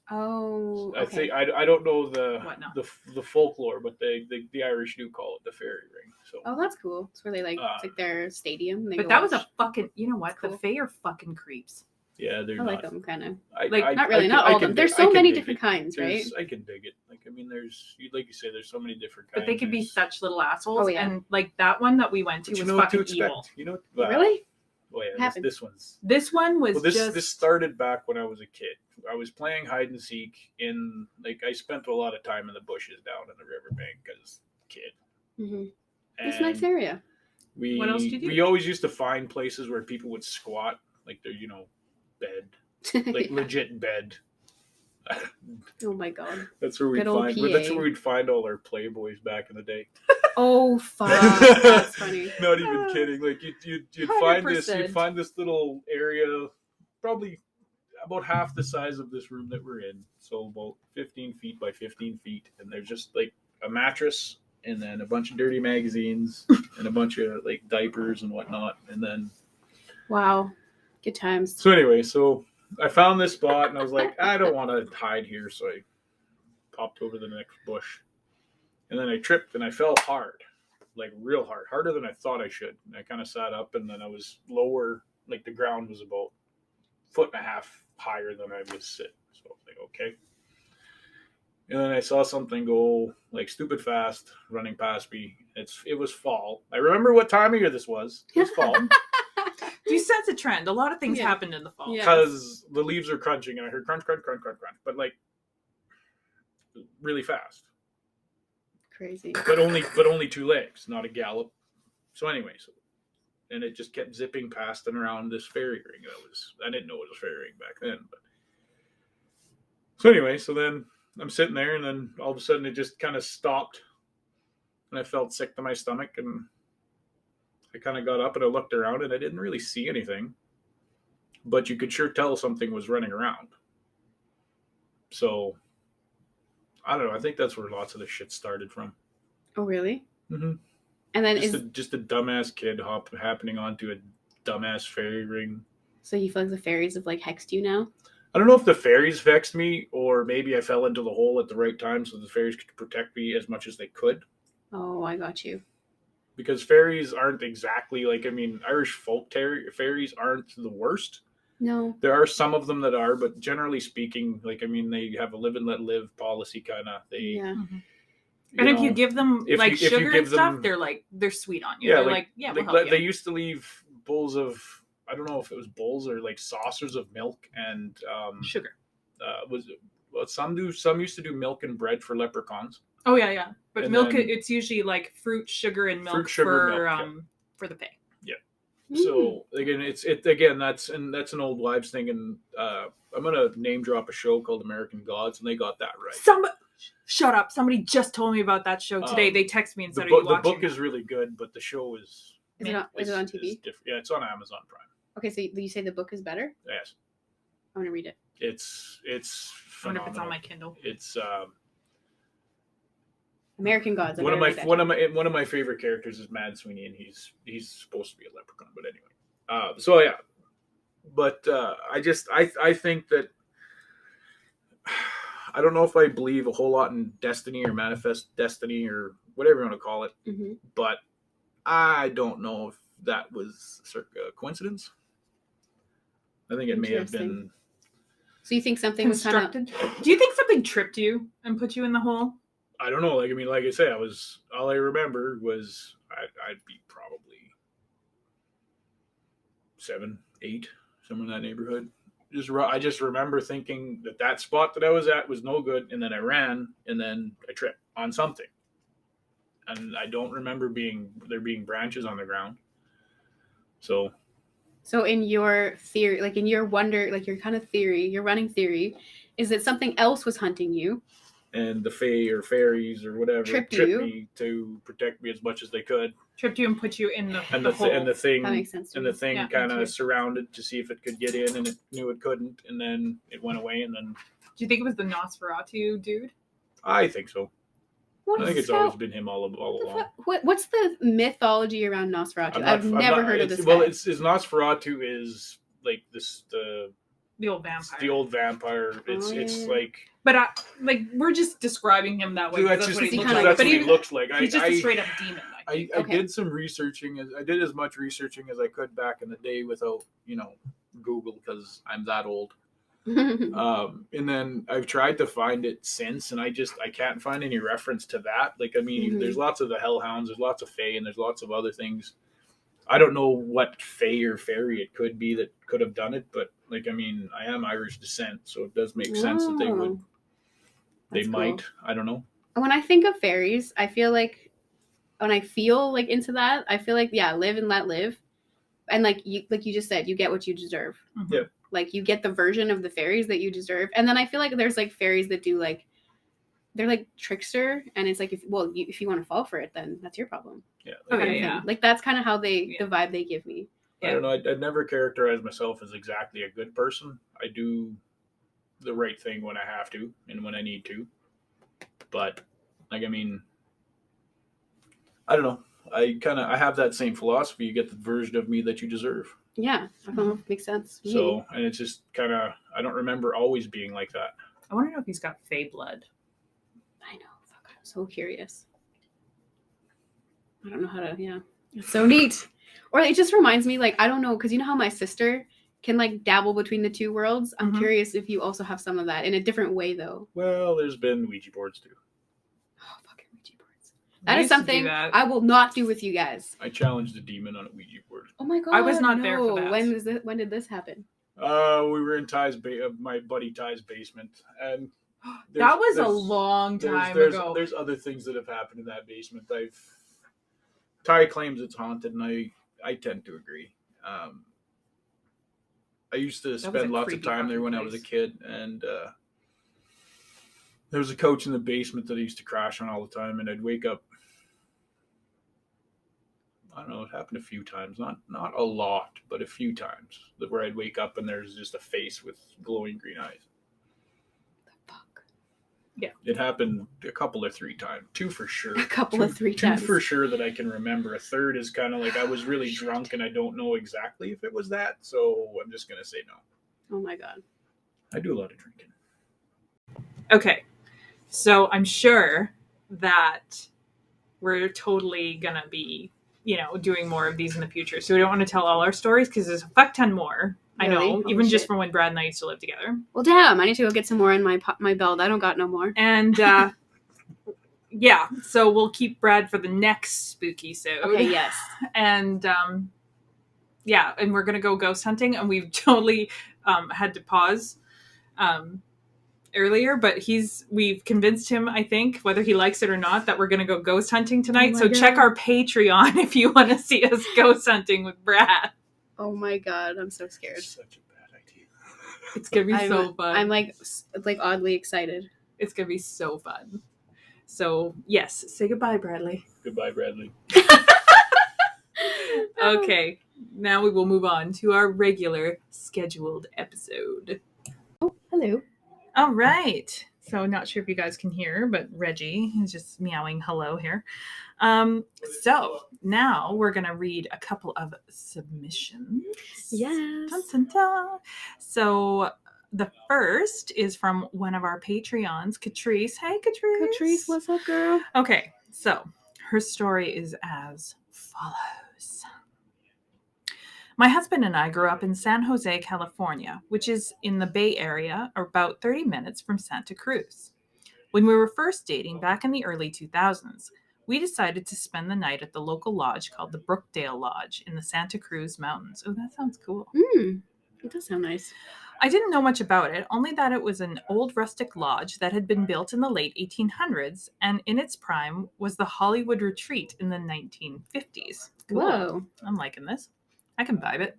Oh, okay. I think I don't know the folklore, but the Irish do call it the fairy ring. So that's cool. It's where they it's like their stadium. But that was a fucking. You know what? Cool. The fae are fucking creeps. Yeah, they're I like them kind of. Not really, not all of them. There's so many different kinds, right? I can dig it. Like, I mean, like you say, there's so many different kinds. But they could be such little assholes. Oh, yeah. And like that one that we went to was fucking evil. You know, really? Oh yeah, this one was this started back when I was a kid. I was playing hide and seek in, like, I spent a lot of time in the bushes down in the riverbank as a kid. Mm-hmm. It's a nice area. What else did you do? We always used to find places where people would squat, like they're, bed, like legit bed. Oh my god. That's where we'd find all our Playboys back in the day. Oh fuck. That's funny. Not even kidding. Like you'd find this little area, probably about half the size of this room that we're in. So about 15 feet by 15 feet. And there's just like a mattress and then a bunch of dirty magazines and a bunch of like diapers and whatnot. And then wow. Good times. So anyway, I found this spot and I was like, I don't want to hide here. So I popped over the next bush. And then I tripped and I fell hard, like real hard, harder than I thought I should. And I kind of sat up and then I was lower, like the ground was about 1.5 feet higher than I was sitting. So So I was like, okay. And then I saw something go like stupid fast running past me. It was fall. I remember what time of year this was. It was fall. Do you sense a trend? A lot of things Yeah. happened in the fall. Yeah. Because the leaves are crunching and I heard crunch, crunch, crunch, crunch, crunch. But like really fast. Crazy. But only 2 legs, not a gallop. So anyways, and it just kept zipping past and around this fairy ring. I didn't know it was fairy ring back then, but so anyway, so then I'm sitting there and then all of a sudden it just kind of stopped and I felt sick to my stomach and I kind of got up and I looked around and I didn't really see anything, but you could sure tell something was running around. So I don't know. I think that's where lots of the shit started from. Oh, really? Mm-hmm. And then just a dumbass kid happening onto a dumbass fairy ring. So you feel like the fairies have like hexed you now? I don't know if the fairies vexed me or maybe I fell into the hole at the right time so the fairies could protect me as much as they could. Oh, I got you. Because fairies aren't exactly like, I mean, Irish fairies aren't the worst. No. There are some of them that are, but generally speaking, like, I mean, they have a live and let live policy kind of. Yeah. Mm-hmm. And if you give them like sugar and stuff, they're sweet on you. Yeah, they're like we'll help you. They used to leave bowls of, I don't know if it was bowls or like saucers of milk and sugar. Some used to do milk and bread for leprechauns. Oh yeah. But and milk, then, it's usually like fruit, sugar, and milk for the pay. Yeah. So again, that's an old wives thing, and I'm gonna name drop a show called American Gods, and they got that right. Shut up! Somebody just told me about that show today. They texted me and said, "Are you watching?" The book is really good, but the show is. Is it on TV? Yeah, it's on Amazon Prime. Okay, so you say the book is better? Yes. I want to read it. It's I wonder if it's on my Kindle. It's American Gods. One of my favorite characters is Mad Sweeney, and he's supposed to be a leprechaun, but anyway. So yeah, but I think that I don't know if I believe a whole lot in destiny or manifest destiny or whatever you want to call it, but I don't know if that was a coincidence. I think it may have been. So you think something was constructed? Do you think something tripped you and put you in the hole? I don't know. Like, I mean, like I say, all I remember was I'd be probably 7, 8, somewhere in that neighborhood. I just remember thinking that spot that I was at was no good, and then I ran, and then I tripped on something, and I don't remember there being branches on the ground. So in your theory, like in your wonder, like your kind of theory, your running theory, is that something else was hunting you. And the fae or fairies or whatever tripped me to protect me as much as they could. Tripped you and put you in the hole. And the thing, that makes sense. And the thing kind of surrounded to see if it could get in, and it knew it couldn't, and then it went away. And then, do you think it was the Nosferatu dude? I think so. I think it's always been him all along. What's the mythology around Nosferatu? I've never heard of this. Well, it's Nosferatu is like this the old vampire. The old vampire. It's like. But we're just describing him that way. That's what he looks like. That's what he looks like. He's just a straight up demon. I did some researching. I did as much researching as I could back in the day without Google, because I'm that old. And then I've tried to find it since, and I can't find any reference to that. Like, I mean, there's lots of the hellhounds, there's lots of fae, and there's lots of other things. I don't know what fae or fairy it could be that could have done it, but like, I mean, I am Irish descent, so it does make sense that they would. They might. Cool. I don't know. When I think of fairies, I feel like when I feel like into that, I feel like live and let live, and like you just said, you get what you deserve. Yeah. Like you get the version of the fairies that you deserve, and then I feel like there's like fairies that do like they're like trickster, and it's like if you want to fall for it, then that's your problem. Yeah. Yeah. Like that's kind of how the vibe they give me. I don't know. I'd never characterize myself as exactly a good person. I do the right thing when I have to and when I need to. But like, I mean, I don't know. I have that same philosophy. You get the version of me that you deserve. Yeah, makes sense. So, and it's just kind of, I don't remember always being like that. I want to know if he's got fae blood. I know. Fuck, I'm so curious. I don't know how to, It's so neat. Or it just reminds me, like, I don't know, because you know how my sister can like dabble between the two worlds. I'm Mhm. curious if you also have some of that in a different way, though. Well, there's been Ouija boards too. Oh, fucking Ouija boards. I That is used to do something that. I will not do with you guys. I challenged a demon on a Ouija board. Oh my god! I was not there for no. that. When did this happen? We were in my buddy Ty's basement, and That was a there's- long time there's, ago. There's other things that have happened in that basement. Ty claims it's haunted, and I tend to agree. I used to was spend a lots of creepy time there fucking when I was a place. kid, and there was a couch in the basement that I used to crash on all the time, and I'd wake up. I don't know, it happened a few times, not a lot, but a few times, where I'd wake up and there's just a face with glowing green eyes. Fuck. It happened a couple or 3 times. 2 for sure. A couple of 3 times. 2 for sure that I can remember. A third is kind of like I was really drunk and I don't know exactly if it was that, so I'm just going to say no. Oh my god. I do a lot of drinking. Okay. So I'm sure that we're totally going to be, doing more of these in the future. So we don't want to tell all our stories because there's a fuck ton more. I Really? know, Holy even just shit. from when Brad and I used to live together. Well, damn. I need to go get some more in my belt. I don't got no more. And yeah, so we'll keep Brad for the next spooky so. Okay. Yes. And yeah, and we're gonna go ghost hunting, and we've totally had to pause earlier, but we've convinced him, I think, whether he likes it or not, that we're gonna go ghost hunting tonight. Oh my So God. check our Patreon if you want to see us ghost hunting with Brad. Oh my god. I'm so scared. It's such a bad idea. It's gonna be so fun. I'm like oddly excited. It's gonna be so fun. So yes, say goodbye, Bradley. Goodbye, Bradley. Okay, now we will move on to our regular scheduled episode. Hello. All right. So not sure if you guys can hear, but Reggie is just meowing hello here. So now we're going to read a couple of submissions. Yes. Dun, dun, dun. So the first is from one of our Patreons, Catrice. Hey, Catrice. Catrice, what's up, girl? Okay, so her story is as follows. My husband and I grew up in San Jose, California, which is in the Bay Area, about 30 minutes from Santa Cruz. When we were first dating back in the early 2000s, we decided to spend the night at the local lodge called the Brookdale Lodge in the Santa Cruz Mountains. Oh, that sounds cool. It does sound nice. I didn't know much about it, only that it was an old rustic lodge that had been built in the late 1800s, and in its prime was the Hollywood Retreat in the 1950s. Cool. Whoa. I'm liking this. I can vibe it.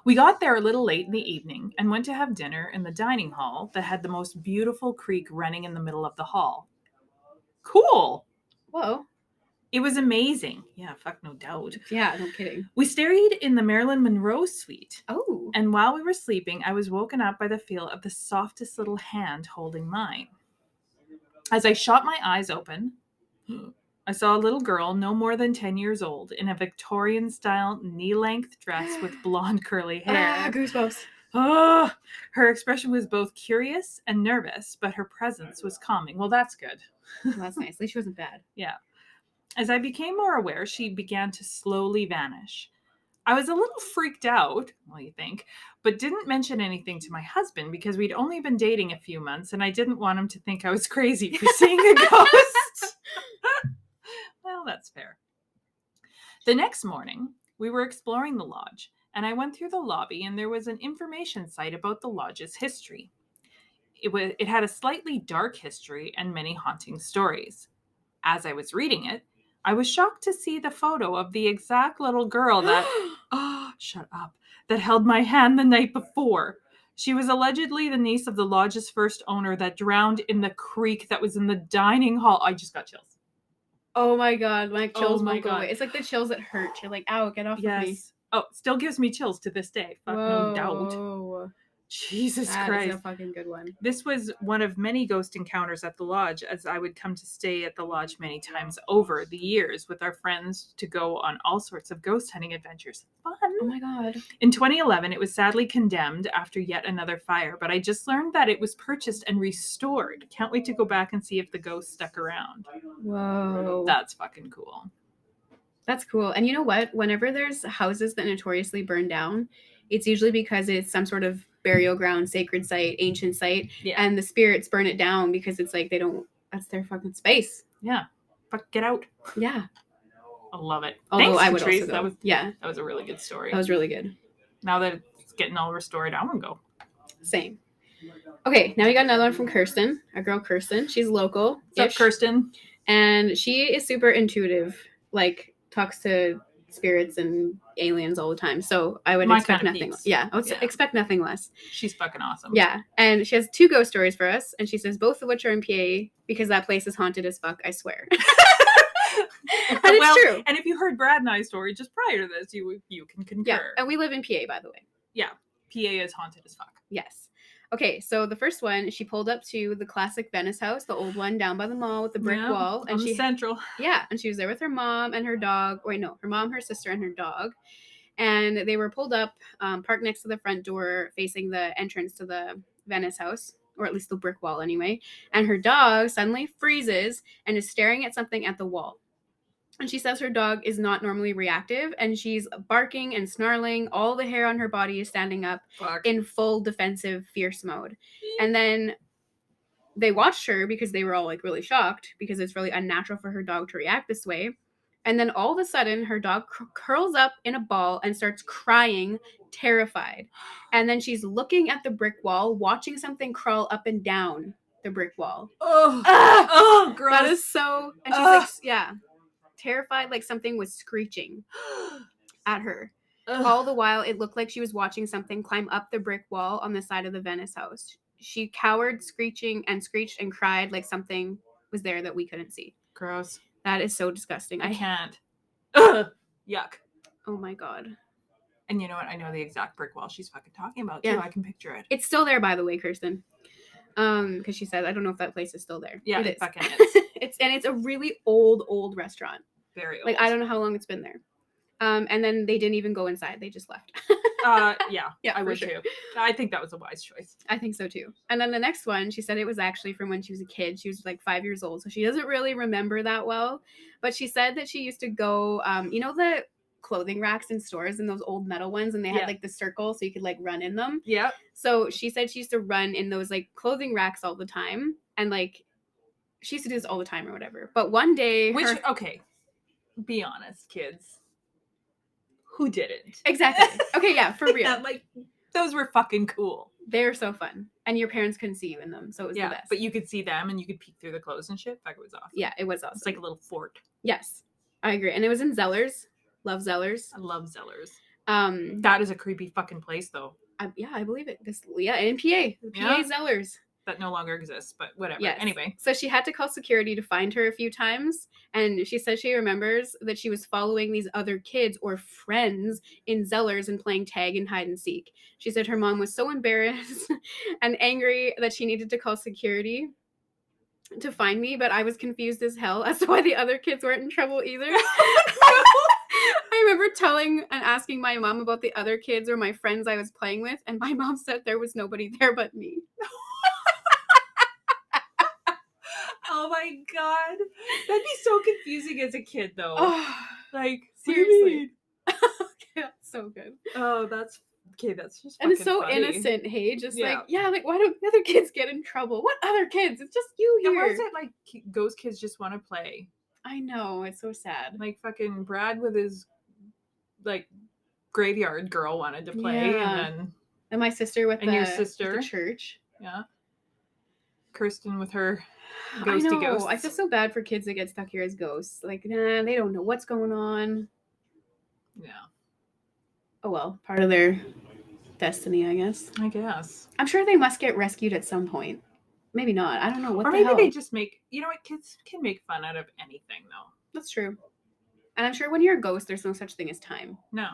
We got there a little late in the evening and went to have dinner in the dining hall that had the most beautiful creek running in the middle of the hall. Cool. Whoa. It was amazing. Yeah, fuck no doubt. Yeah, no kidding. We stayed in the Marilyn Monroe suite. Oh. And while we were sleeping, I was woken up by the feel of the softest little hand holding mine. As I shot my eyes open, I saw a little girl no more than 10 years old in a Victorian-style knee-length dress with blonde curly hair. Goosebumps. Oh, her expression was both curious and nervous, but her presence was calming. Well, that's good. Well, that's nice. At least she wasn't bad. Yeah. As I became more aware, she began to slowly vanish. I was a little freaked out, well, you think, but didn't mention anything to my husband because we'd only been dating a few months and I didn't want him to think I was crazy for seeing a ghost. Well, that's fair. The next morning, we were exploring the lodge, and I went through the lobby and there was an information site about the lodge's history. It had a slightly dark history and many haunting stories. As I was reading it, I was shocked to see the photo of the exact little girl that, shut up, that held my hand the night before. She was allegedly the niece of the lodge's first owner that drowned in the creek that was in the dining hall. I just got chills. Oh my god, my chills Oh my won't go God. away. It's like the chills that hurt. You're like, ow, get off of me. Yes. Oh, still gives me chills to this day. Fuck no doubt. Whoa. Jesus That Christ. is a fucking good one. This was one of many ghost encounters at the lodge, as I would come to stay at the lodge many times over the years with our friends to go on all sorts of ghost hunting adventures. Fun. Oh my god. In 2011, it was sadly condemned after yet another fire, but I just learned that it was purchased and restored. Can't wait to go back and see if the ghost stuck around. Whoa. That's fucking cool. That's cool. And you know what? Whenever there's houses that notoriously burn down, it's usually because it's some sort of burial ground, sacred site, ancient site, Yeah. and the spirits burn it down because it's like they don't. That's their fucking space. Yeah. Fuck, get out. Yeah. I love it. Although Thanks, I would Patrice. also go. That was a really good story. That was really good. Now that it's getting all restored, I want to go. Same. Okay, now we got another one from Kirsten, our girl Kirsten. She's local. What's up, Kirsten? And she is super intuitive, like talks to spirits and aliens all the time. So I would expect nothing. Peeps. Yeah, I would expect nothing less. She's fucking awesome. Yeah, and she has 2 ghost stories for us, and she says both of which are in PA because that place is haunted as fuck. I swear. And it's true. And if you heard Brad and I's story just prior to this, you can concur. Yeah, and we live in PA, by the way. Yeah, PA is haunted as fuck. Yes. Okay, so the first one, she pulled up to the classic Venice house, the old one down by the mall with the brick wall, and she Central. Yeah, and she was there with her mom and her dog. Wait, no, her mom, her sister, and her dog. And they were pulled up, parked next to the front door, facing the entrance to the Venice house, or at least the brick wall anyway. And her dog suddenly freezes and is staring at something at the wall. And she says her dog is not normally reactive, and she's barking and snarling. All the hair on her body is standing up in full defensive, fierce mode. And then they watched her because they were all like really shocked because it's really unnatural for her dog to react this way. And then all of a sudden, her dog curls up in a ball and starts crying, terrified. And then she's looking at the brick wall, watching something crawl up and down the brick wall. Oh, gross. That is so... And she's like, yeah... terrified, like something was screeching at her. All the while, it looked like she was watching something climb up the brick wall on the side of the Venice house. She cowered, screeching, and screeched and cried like something was there that we couldn't see. Gross. That is so disgusting. I can't. Yuck. Oh my god. And you know what? I know the exact brick wall she's fucking talking about, too. Yeah. I can picture it. It's still there, by the way, Kirsten. Because she said, I don't know if that place is still there. Yeah, it is. Fucking is. It's a really old restaurant. Very old. Like, I don't know how long it's been there. And then they didn't even go inside. They just left. Yeah, I would too. I think that was a wise choice. I think so too. And then the next one, she said it was actually from when she was a kid. She was like 5 years old. So she doesn't really remember that well. But she said that she used to go, you know, the clothing racks in stores and those old metal ones, and they had like the circle so you could like run in them. Yeah. So she said she used to run in those like clothing racks all the time. And like, she used to do this all the time or whatever. But one day... Okay. Be honest, kids. Who didn't? Exactly. Okay, yeah, for real. Like, those were fucking cool. They're so fun. And your parents couldn't see you in them, so it was the best. But you could see them and you could peek through the clothes and shit. Like, it was awesome. Yeah, it was awesome. It's like a little fort. Yes, I agree. And it was in Zellers. Love Zellers. I love Zellers. That is a creepy fucking place, though. I believe it. In PA. The PA Zellers. That no longer exists, but whatever. Yes. Anyway. So she had to call security to find her a few times. And she said she remembers that she was following these other kids or friends in Zellers and playing tag and hide and seek. She said her mom was so embarrassed and angry that she needed to call security to find me, but I was confused as hell as to why the other kids weren't in trouble either. I remember telling and asking my mom about the other kids or my friends I was playing with, and my mom said there was nobody there but me. Oh my god. That'd be so confusing as a kid, though. Oh, like, seriously. That's so good. Oh, that's just and it's so funny. innocent, hey? Just like, why don't the other kids get in trouble? What other kids? It's just you here. And why is it like ghost kids just want to play? I know, it's so sad. Like fucking Brad with his like graveyard girl wanted to play, and my sister with your sister with the church. Yeah. Kirsten with her ghosty ghosts. I feel so bad for kids that get stuck here as ghosts. Like, they don't know what's going on. Yeah. Oh well, part of their destiny, I guess. I guess. I'm sure they must get rescued at some point. Maybe not. I don't know. What or the maybe hell? they just make, you know what, kids can make fun out of anything, though. That's true. And I'm sure when you're a ghost, there's no such thing as time. No.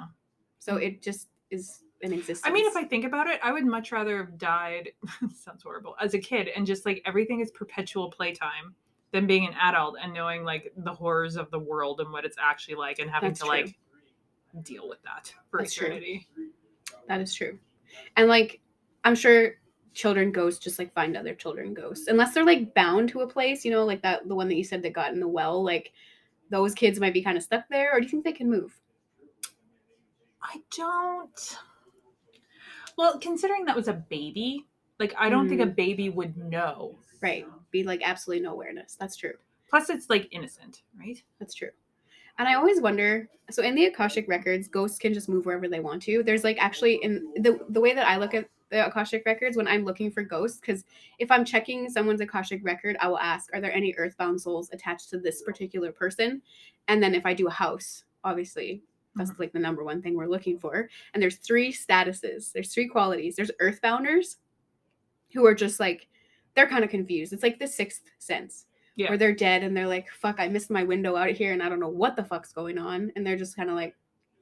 So it just is an existence. I mean, if I think about it, I would much rather have died, sounds horrible, as a kid and just like everything is perpetual playtime than being an adult and knowing like the horrors of the world and what it's actually like and having like deal with that for eternity. That is true. And like, I'm sure children ghosts just like find other children ghosts. Unless they're like bound to a place, you know, like the one that you said that got in the well, like those kids might be kind of stuck there. Or do you think they can move? I don't Well, considering that was a baby, like I don't think a baby would know. Right. Be like absolutely no awareness. That's true. Plus, it's like innocent, right? That's true. And I always wonder, so in the Akashic records, ghosts can just move wherever they want to. There's like actually in the way that I look at the Akashic records when I'm looking for ghosts, because if I'm checking someone's Akashic record, I will ask, are there any earthbound souls attached to this particular person? And then if I do a house, obviously, that's like the number one thing we're looking for. And there's 3 statuses. There's 3 qualities. There's earthbounders who are just like, they're kind of confused. It's like the 6th sense. Yeah. Where they're dead and they're like, fuck, I missed my window out here and I don't know what the fuck's going on. And they're just kind of like,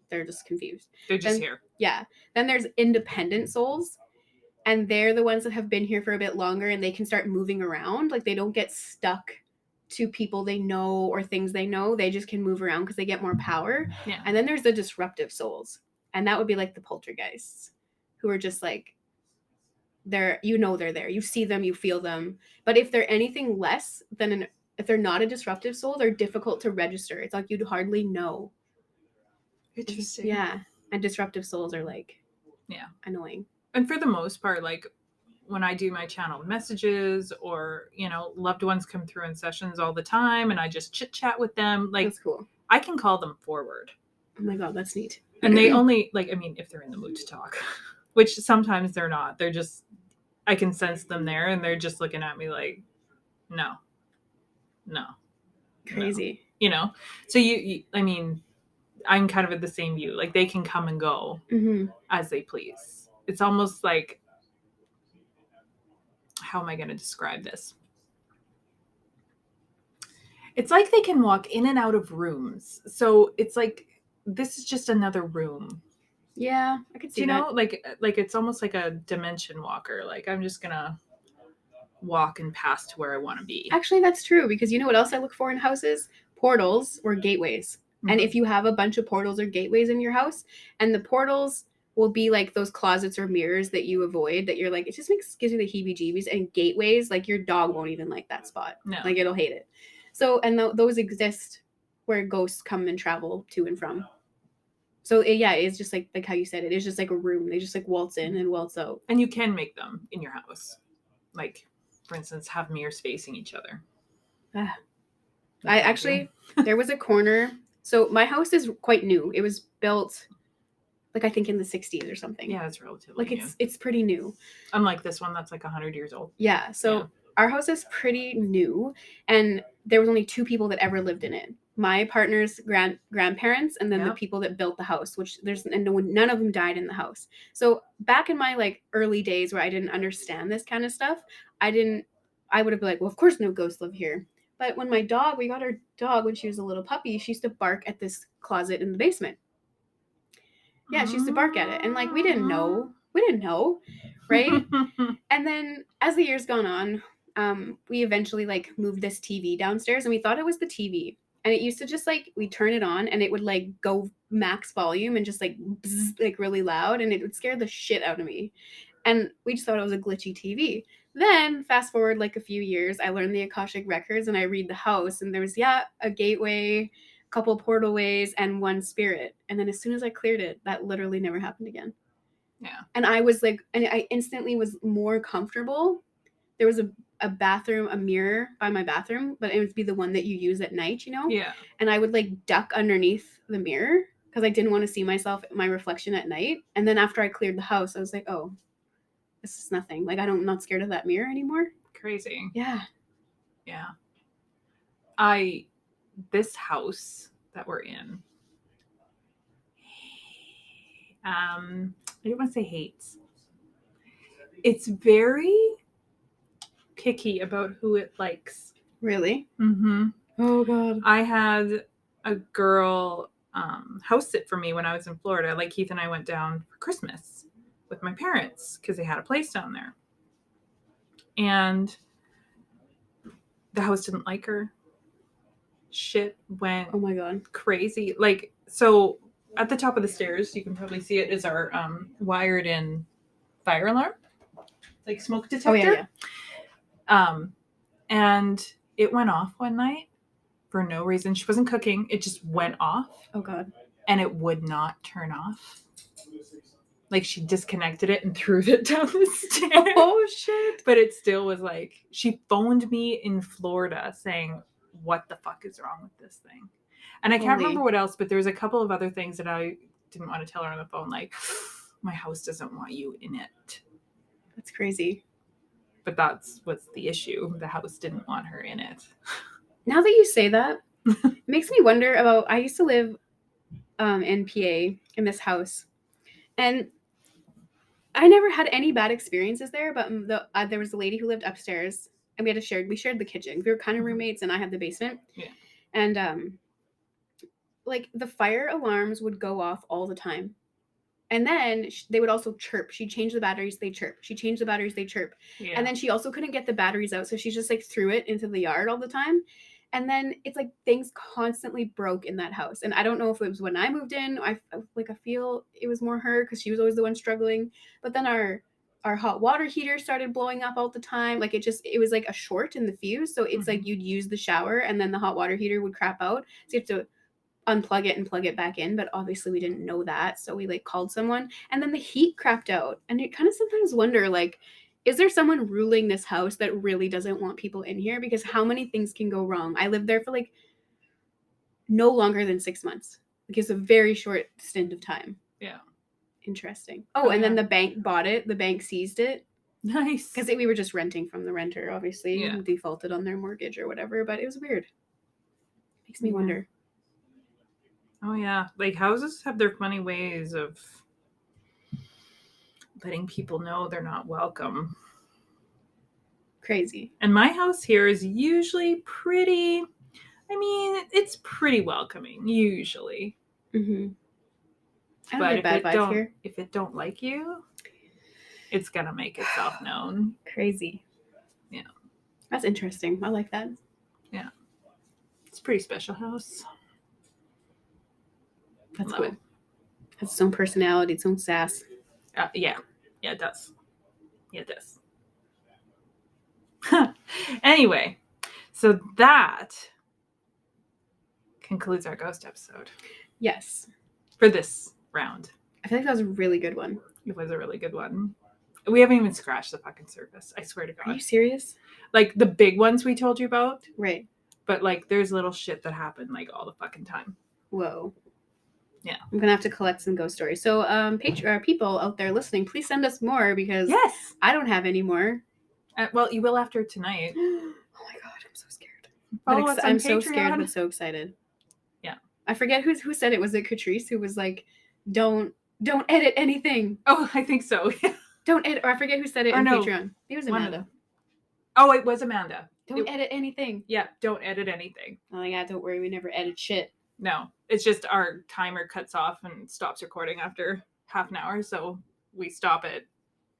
they're just confused. They're just here. Yeah. Then there's independent souls. And they're the ones that have been here for a bit longer and they can start moving around. Like they don't get stuck to people they know or things they know. They just can move around because they get more power. Yeah. And then there's the disruptive souls. And that would be like the poltergeists who are just like, they're there. You see them, you feel them. But if they're anything less than if they're not a disruptive soul, they're difficult to register. It's like you'd hardly know. Interesting. Yeah. And disruptive souls are like, yeah, annoying. And for the most part, like when I do my channel messages or, loved ones come through in sessions all the time and I just chit chat with them, like that's cool. I can call them forward. Oh my God, that's neat. And they only if they're in the mood to talk, which sometimes they're not, they're just, I can sense them there and they're just looking at me like, no. Crazy. No. So I'm kind of at the same view. Like they can come and go as they please. It's almost like, how am I going to describe this? It's like they can walk in and out of rooms. So it's like, this is just another room. Yeah, I could see that. Like it's almost like a dimension walker. Like I'm just gonna walk and pass to where I want to be. Actually, that's true because you know what else I look for in houses? Portals or gateways. Mm-hmm. And if you have a bunch of portals or gateways in your house, and the portals will be like those closets or mirrors that you avoid, that you're like, it just gives you the heebie-jeebies. And gateways, like your dog won't even like that spot. No. Like it'll hate it. So, and those exist where ghosts come and travel to and from. So it's just like how you said, it is just like a room. They just like waltz in and waltz out. And you can make them in your house. Like, for instance, have mirrors facing each other. There was a corner. So my house is quite new. It was built like I think in the 60s or something. Yeah, it's relatively new. It's pretty new. Unlike this one that's like 100 years old. Yeah. So our house is pretty new and there was only 2 people that ever lived in it. My partner's grandparents and then the people that built the house, which none of them died in the house. So back in my like early days where I didn't understand this kind of stuff, I would have been like, well, of course no ghosts live here. But when we got our dog when she was a little puppy, she used to bark at this closet in the basement. Yeah, she used to bark at it. And like, we didn't know, right? And then as the years gone on, we eventually like moved this TV downstairs and we thought it was the TV. And it used to just like, we turn it on and it would like go max volume and just like, bzz, like really loud. And it would scare the shit out of me. And we just thought it was a glitchy TV. Then fast forward like a few years, I learned the Akashic records and I read the house and there was, a gateway, a couple portal ways and 1 spirit. And then as soon as I cleared it, that literally never happened again. Yeah. And I was like, and I instantly was more comfortable. There was a bathroom, a mirror by my bathroom, but it would be the one that you use at night, Yeah. And I would like duck underneath the mirror because I didn't want to see my reflection at night. And then after I cleared the house, I was like, oh, this is nothing. Like I'm not scared of that mirror anymore. Crazy. Yeah. Yeah. This house that we're in, I don't want to say hates. It's very picky about who it likes. Really? Mm-hmm. Oh God. I had a girl house sit for me when I was in Florida. Like Keith and I went down for Christmas with my parents because they had a place down there. And the house didn't like her. Shit went oh my God crazy. Like, so at the top of the stairs, you can probably see it, is our wired in fire alarm, like smoke detector. And it went off one night for no reason. She wasn't cooking. It just went off. Oh God. And it would not turn off. Like she disconnected it and threw it down the stairs. Oh shit. But it still was like, she phoned me in Florida saying, what the fuck is wrong with this thing? And I can't Holy. remember what else, but there was a couple of other things that I didn't want to tell her on the phone. Like, my house doesn't want you in it. That's crazy. But that's what's the issue. The house didn't want her in it. Now that you say that, it makes me wonder about, I used to live in PA in this house. And I never had any bad experiences there, but there was a lady who lived upstairs, and we shared the kitchen. We were kind of roommates, and I had the basement. Yeah. And like the fire alarms would go off all the time, and then they would also chirp. She'd change the batteries, they chirp. She changed the batteries, they chirp. Yeah. And then she also couldn't get the batteries out, so she just like threw it into the yard all the time. And then it's like things constantly broke in that house. And I don't know if it was when I moved in. I feel it was more her because she was always the one struggling. But then our hot water heater started blowing up all the time. Like it was like a short in the fuse. So it's like you'd use the shower and then the hot water heater would crap out. So you have to unplug it and plug it back in. But obviously we didn't know that. So we like called someone and then the heat crapped out. And you kind of sometimes wonder like, is there someone ruling this house that really doesn't want people in here? Because how many things can go wrong? I lived there for like no longer than 6 months. Like it's a very short stint of time. Yeah. Interesting. Oh, and then the bank bought it. The bank seized it. Nice. Because we were just renting from the renter, obviously. Yeah. Who defaulted on their mortgage or whatever. But it was weird. Makes me wonder. Oh, yeah. Like houses have their funny ways of letting people know they're not welcome. Crazy. And my house here is usually it's pretty welcoming, usually. Mm-hmm. I don't get bad vibes here. If it don't like you, it's going to make itself known. Crazy. Yeah. That's interesting. I like that. Yeah. It's a pretty special house. That's cool. It has its own personality, its own sass. Yeah, it does. Yeah, it does. Anyway, so that concludes our ghost episode. Yes. For this round. I feel like that was a really good one. It was a really good one. We haven't even scratched the fucking surface. I swear to God. Are you serious? Like the big ones we told you about. Right. But like there's little shit that happen like all the fucking time. Whoa. Yeah. I'm going to have to collect some ghost stories. So people out there listening, please send us more because yes, I don't have any more. Well, you will after tonight. Oh my God. I'm so scared. I'm so scared but so excited. Yeah. I forget who said it. Was it Catrice who was like, don't edit anything. Oh, I think so. Don't edit. Or I forget who said it in Patreon. It was Amanda. Oh, it was Amanda. Don't edit anything. Yeah, don't edit anything. Oh my God, don't worry. We never edit shit. No, it's just our timer cuts off and stops recording after half an hour. So we stop it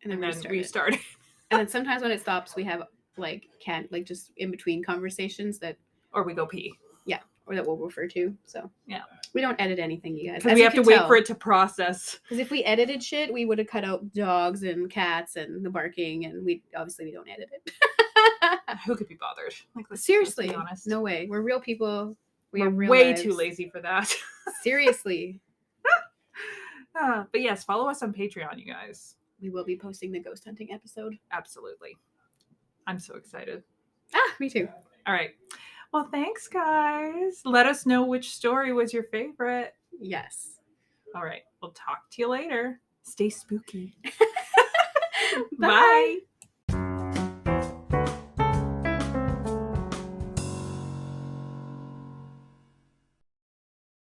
and then restart it. And then sometimes when it stops, we have just in between conversations or we go pee. Yeah. Or that we'll refer to. So yeah, we don't edit anything, you guys. Because we have to wait for it to process. Because if we edited shit, we would have cut out dogs and cats and the barking, and we don't edit it. Who could be bothered? Like, seriously, let's be honest. No way. We're real people. We're way too lazy for that. Seriously. But yes, follow us on Patreon, you guys. We will be posting the ghost hunting episode. Absolutely. I'm so excited. Me too. All right. Well, thanks, guys. Let us know which story was your favorite. Yes. All right. We'll talk to you later. Stay spooky. Bye.